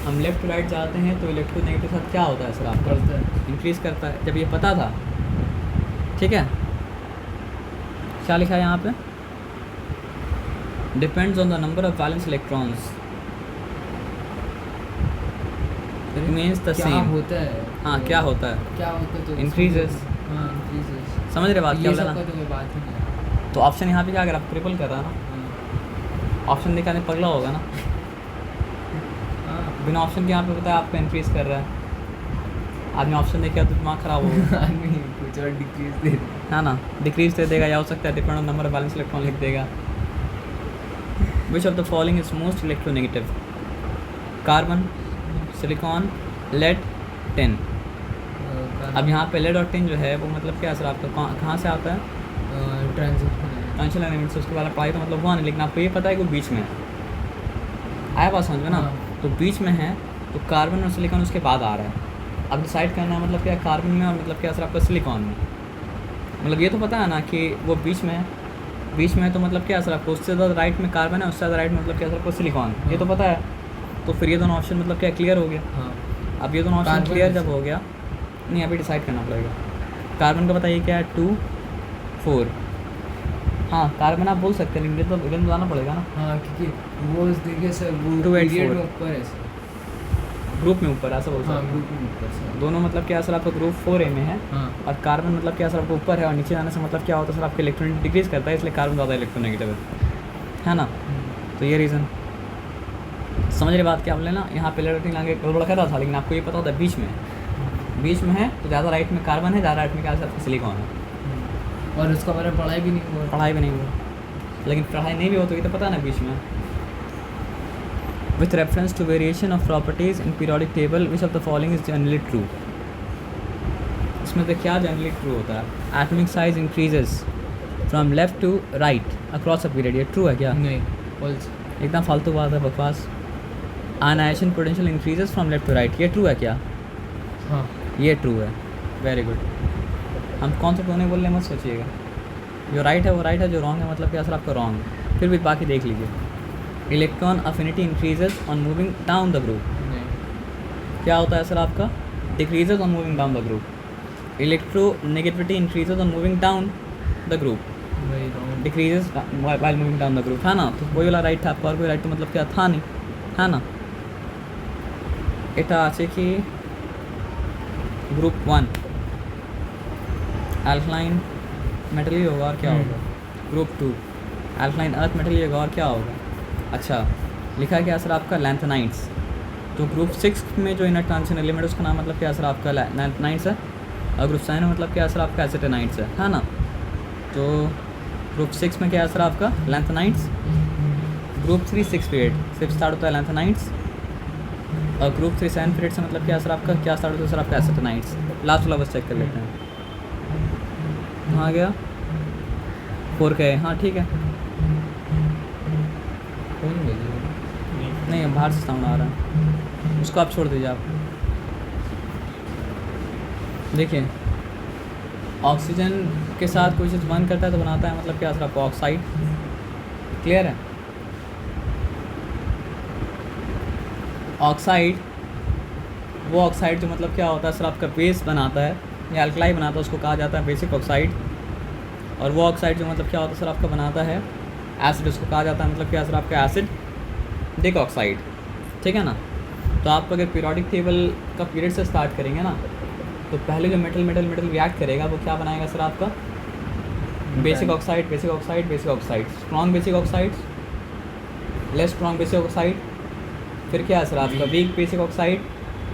हम लेफ्ट टू राइट जाते हैं तो इलेक्ट्रोनेगेटिव साथ क्या होता है सर आपका, इंक्रीज़ करता है। जब ये पता था, ठीक है, क्या लिखा है यहाँ पे, depends on the number of balance electrons remains the क्या सेम। होता है, हाँ क्या होता है, क्या होता है तो इंक्रीजेस। हाँ इंक्रीजेस। समझ रहे बात क्या ये बोला सब ना। का तो कोई बात ही नहीं है। तो ऑप्शन यहाँ पे क्या अगर आप ट्रिपल कर रहा है ना, ऑप्शन देखा नहीं पगला होगा ना। हाँ बिना ऑप्शन के यहाँ पे बताया आपका इंक्रीज़ कर रहा है, आदमी ऑप्शन देखेगा तो दिमाग खराब होगा। आदमी कुछ और डिक्रीज दे दे। है ना, डिक्रीज दे देगा, या हो सकता है depend on number of valence electron लिख देगा। Which of the following is most electronegative? Carbon, silicon, lead, tin. अब यहाँ पे लेड और टिन जो है वो मतलब क्या असर आपका कहाँ से आता है? ट्रांजिशन एलिमेंट से। उसके बाद पढ़ाई तो मतलब हुआ नहीं, लेकिन आपको ये पता है कि वो बीच में है। आया बात समझ में ना? हाँ। तो बीच में है तो कार्बन और सिलिकॉन उसके बाद आ रहा है। अब डिसाइड करना है मतलब क्या कार्बन में और मतलब क्या असर आपका सिलिकॉन में। मतलब ये तो पता है ना कि वो बीच में है, बीच में है तो मतलब क्या असर आपको उससे ज़्यादा राइट में कार्बन है, उससे ज़्यादा राइट में मतलब क्या असर आपको सिलिकॉन, ये तो पता है। तो फिर ये दोनों ऑप्शन मतलब क्या क्लियर हो गया। हाँ। अब ये दोनों ऑप्शन कार्बन क्लियर में जब से। हो गया, नहीं अभी डिसाइड करना पड़ेगा। कार्बन का बताइए क्या है? 2 4। हाँ कार्बन आप बोल सकते हैं, लेकिन ये तो इधर बताना पड़ेगा ना। हाँ क्योंकि वो देखिए सर वो 2 8 पीरियड 4 में ऊपर है सर। ग्रुप में ऊपर, ऐसा बोल हाँ सकते हैं। ग्रुप में ऊपर सर। दोनों मतलब क्या असर आपका ग्रुप 4A में है, हाँ और कार्बन मतलब क्या असर आपको ऊपर है, और नीचे जाने से मतलब क्या होता है सर आपके इलेक्ट्रॉन डिक्रीज करता है, इसलिए कार्बन ज़्यादा इलेक्ट्रोनेगेटिव है ना। तो ये रीज़न समझ रहे बात क्या आप लेना। यहाँ पे लेटर आगे गड़बड़ कर रहा था, लेकिन आपको ये पता होता है बीच में है, बीच में है तो ज़्यादा राइट में कार्बन है, ज़्यादा राइट में क्या है आपका सिलिकॉन है। और उसका हमारा पढ़ाई भी नहीं हुआ। पढ़ाई भी नहीं हुआ, लेकिन पढ़ाई नहीं भी हो तो ये तो पता है ना बीच में। With reference to variation of properties in periodic table which of the following is generally true? इसमें तो क्या जनरली ट्रू होता है? Atomic size increases from left to right across a period, ये ट्रू है क्या? नहीं फॉल्स। एकदम फालतू बात है, बकवास। Ionisation potential increases from left to right, ये ट्रू है क्या? हाँ ये ट्रू है, वेरी गुड। हम कौन सा टोने बोलने मत सोचिएगा, जो राइट है वो राइट है, जो रॉन्ग है मतलब क्या सर आपका रॉन्ग है। फिर भी बाकी देख लीजिए। Electron affinity increases on moving down the group, नहीं। क्या होता है सर आपका? Decreases on moving down the group. Electronegativity increases on moving down the group, वही wrong. Decreases while moving down the group, है ना। तो कोई वाला राइट था आपका, और कोई राइट तो मतलब क्या था नहीं, है ना। এটা আছে কি ग्रुप 1 अल्कलाइन मेटल ही होगा, और क्या होगा? ग्रुप 2 अल्कलाइन अर्थ मेटल ही होगा, और क्या होगा? अच्छा लिखा क्या सर आपका? लैंथेनाइट्स। तो ग्रुप 6 में जो इनर ट्रांजिशन एलिमेंट उसका नाम मतलब क्या सर आपका? लैंथेनाइट्स है। और ग्रुप 7 में मतलब क्या सर आपका? एसिटेनाइट्स है ना। तो ग्रुप 6 में क्या है सर आपका? लैंथेनाइट्स। ग्रुप 3 6 पीरियड सिर्फ स्टार्ट होता है लैंथेनाइट्स, और ग्रुप 3 7 पीरियड से मतलब क्या सर आपका? क्या स्टार्ट होता है सर आपका? एसिटेनाइट्स। लास्ट वाला बस चेक कर लेते हैं, कहाँ गया? 4 का है, हाँ ठीक है। कौन बोलिए? नहीं अब बाहर से साउंड आ रहा है, उसको आप छोड़ दीजिए। आप देखिए ऑक्सीजन के साथ कोई चीज़ बंद करता है तो बनाता है मतलब क्या सर आपका? ऑक्साइड। क्लियर है? ऑक्साइड वो ऑक्साइड जो मतलब क्या होता है सर आपका? बेस बनाता है या अल्कलाई बनाता है, उसको कहा जाता है बेसिक ऑक्साइड। और वो ऑक्साइड जो मतलब क्या होता है सर आपका? बनाता है एसिड, उसको कहा जाता है मतलब क्या सर आपका? Acid Dick oxide. ठीक है ना। तो आप अगर पीरियोडिक टेबल का पीरियड से स्टार्ट करेंगे ना, तो पहले जो मेटल रिएक्ट करेगा वो क्या बनाएगा सर आपका? Basic oxide, basic oxide, basic oxide, strong basic oxide, less strong basic oxide, फिर क्या है सर आपका? वीक बेसिक ऑक्साइड,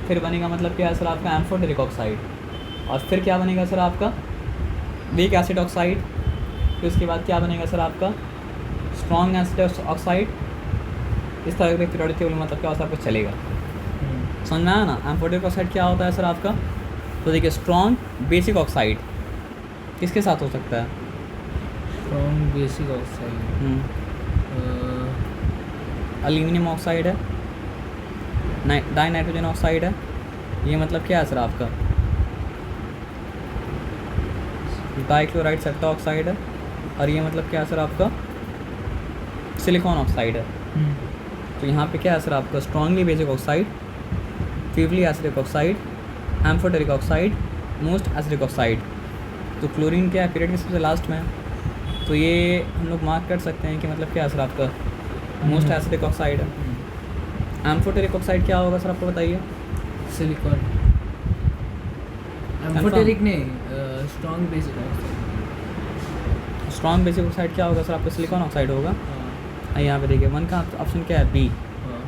फिर बनेगा मतलब क्या है सर आपका? एम्फोटेरिक ऑक्साइड, और फिर क्या बनेगा सर आपका? वीक एसिड ऑक्साइड, फिर उसके बाद क्या बनेगा सर आपका? Strong acid oxide. इस तरह के पीरियोडिक टेबल मतलब क्या होता है आपको चलेगा, समझ में आया ना। एम्फोटेरिक ऑक्साइड क्या होता है सर आपका? तो देखिए स्ट्रॉन्ग बेसिक ऑक्साइड किसके साथ हो सकता है? Strong basic oxide aluminium oxide है, डाई नाइट्रोजन ऑक्साइड है, ये मतलब क्या है सर आपका? डाइक्लोराइड सेप्टा ऑक्साइड है, और ये मतलब क्या है सर आपका? सिलिकॉन ऑक्साइड है। तो यहाँ पे क्या है सर आपका? Strongly basic oxide, feebly acidic oxide, amphoteric oxide, most acidic oxide. तो क्लोरीन क्या है? पीरियड के सबसे लास्ट में। तो ये हम लोग मार्क कर सकते हैं कि मतलब क्या है सर आपका? मोस्ट एसिडिक ऑक्साइड है। एम्फोटेरिक ऑक्साइड क्या होगा सर आपको बताइए? सिलिकॉन। एम्फोटेरिक नहीं, strong basic oxide. Strong basic oxide क्या होगा सर आपका? सिलिकॉन ऑक्साइड होगा। हाँ यहाँ पे देखिए 1 का ऑप्शन क्या है? बी। हाँ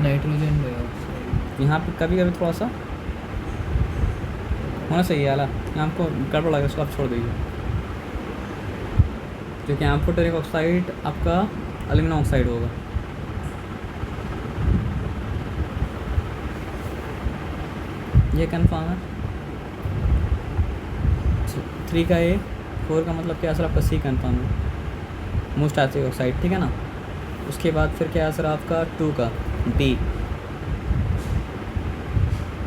नाइट्रोजन डाइऑक्साइड। यहाँ पे कभी कभी थोड़ा सा होना सही है, यहाँ आपको गड़बड़ लगा, इसको आप छोड़ दीजिए, क्योंकि एम्फोटेरिक ऑक्साइड आपका एल्यूमिनियम ऑक्साइड होगा। ये कन्फर्म है। 3 का ए, 4 का मतलब क्या सर आपका सी कन्फर्म है, मोस्ट एसिडिक ऑक्साइड, ठीक है ना। उसके बाद फिर क्या है सर आपका 2 का डी,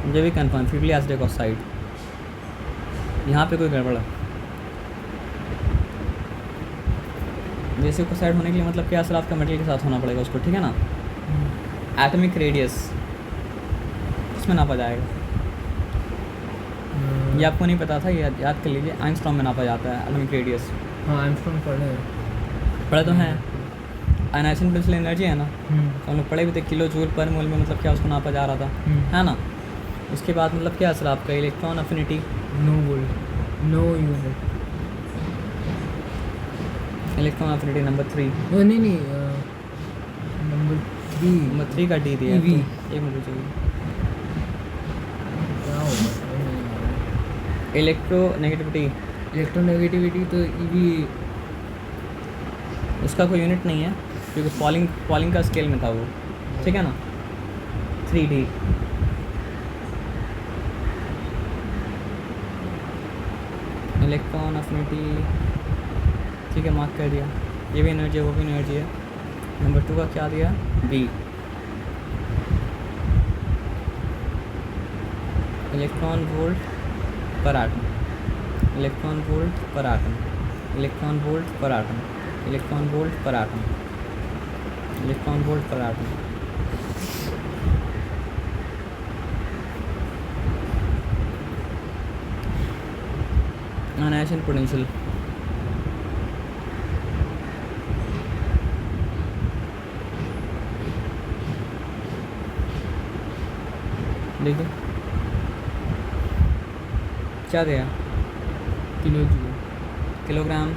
ये भी कन्फर्म, फिरली एसिडिक ऑक्साइड। यहाँ पे कोई गड़बड़ है, बेसिक ऑक्साइड होने के लिए मतलब क्या सर आपका मेटल के साथ होना पड़ेगा उसको, ठीक है ना। एटॉमिक रेडियस इसमें नापा जाएगा, ये आपको नहीं पता था, ये याद कर लीजिए, एंगस्ट्रॉम में नापा जाता है एटॉमिक रेडियस। हाँ एंगस्ट्रॉम पढ़े तो हैं। आयनाइजेशन पोटेंशियल एनर्जी है ना, तो हम लोग पढ़े भी थे, किलो जूल पर मोल में मतलब क्या उसको नापा जा रहा था, है ना। उसके बाद मतलब क्या सर आपका electron affinity, no volt, no unit. Electron affinity number 3, नहीं नंबर 3 का डी दिया है, EV। तो एक मिनट चाहिए। क्या होगा इलेक्ट्रोनेगेटिविटी, इलेक्ट्रोनेगेटिविटी तो ईवी, उसका कोई यूनिट नहीं है, क्योंकि फॉलिंग का स्केल में था वो, ठीक है ना। 3D, इलेक्ट्रॉन अफिनिटी, ठीक है, मार्क कर दिया, ये भी एनर्जी है, वो भी एनर्जी है। नंबर 2 का क्या दिया, बी, इलेक्ट्रॉन वोल्ट पर एटम, इलेक्ट्रॉन वोल्ट पर एटम, इलेक्ट्रॉन वोल्ट पर एटम, इलेक्ट्रॉन वोल्ट पर एटम, इलेक्ट्रॉन वोल्ट पर एटम। आयनाइजेशन पोटेंशियल, देखिए क्या दिया, किलो जूल, किलोग्राम,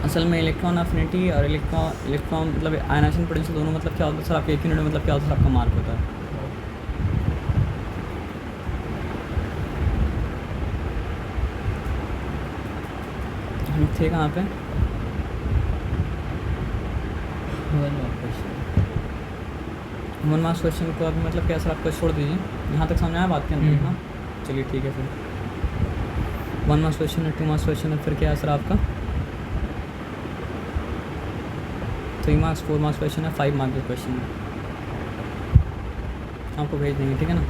असल में इलेक्ट्रॉन अफिनिटी और इलेक्ट्रॉन मतलब आयनाइजेशन पोटेंशियल दोनों मतलब क्या होता है सर आपके एक यूनिट में मतलब क्या होता है सर आपका मार्क होता है। हम थे कहाँ पे, वन मार्क्स क्वेश्चन को अभी मतलब क्या सर आपको छोड़ दीजिए, यहाँ तक समझ आया बात के अंदर ना। चलिए ठीक है, फिर 1 मार्क्स क्वेश्चन है, 2 मार्क्स क्वेश्चन है, फिर क्या है सर आपका 3 मार्क्स, 4 मार्क्स क्वेश्चन है, 5 मार्क्स क्वेश्चन है, आपको भेज देंगे, ठीक है ना।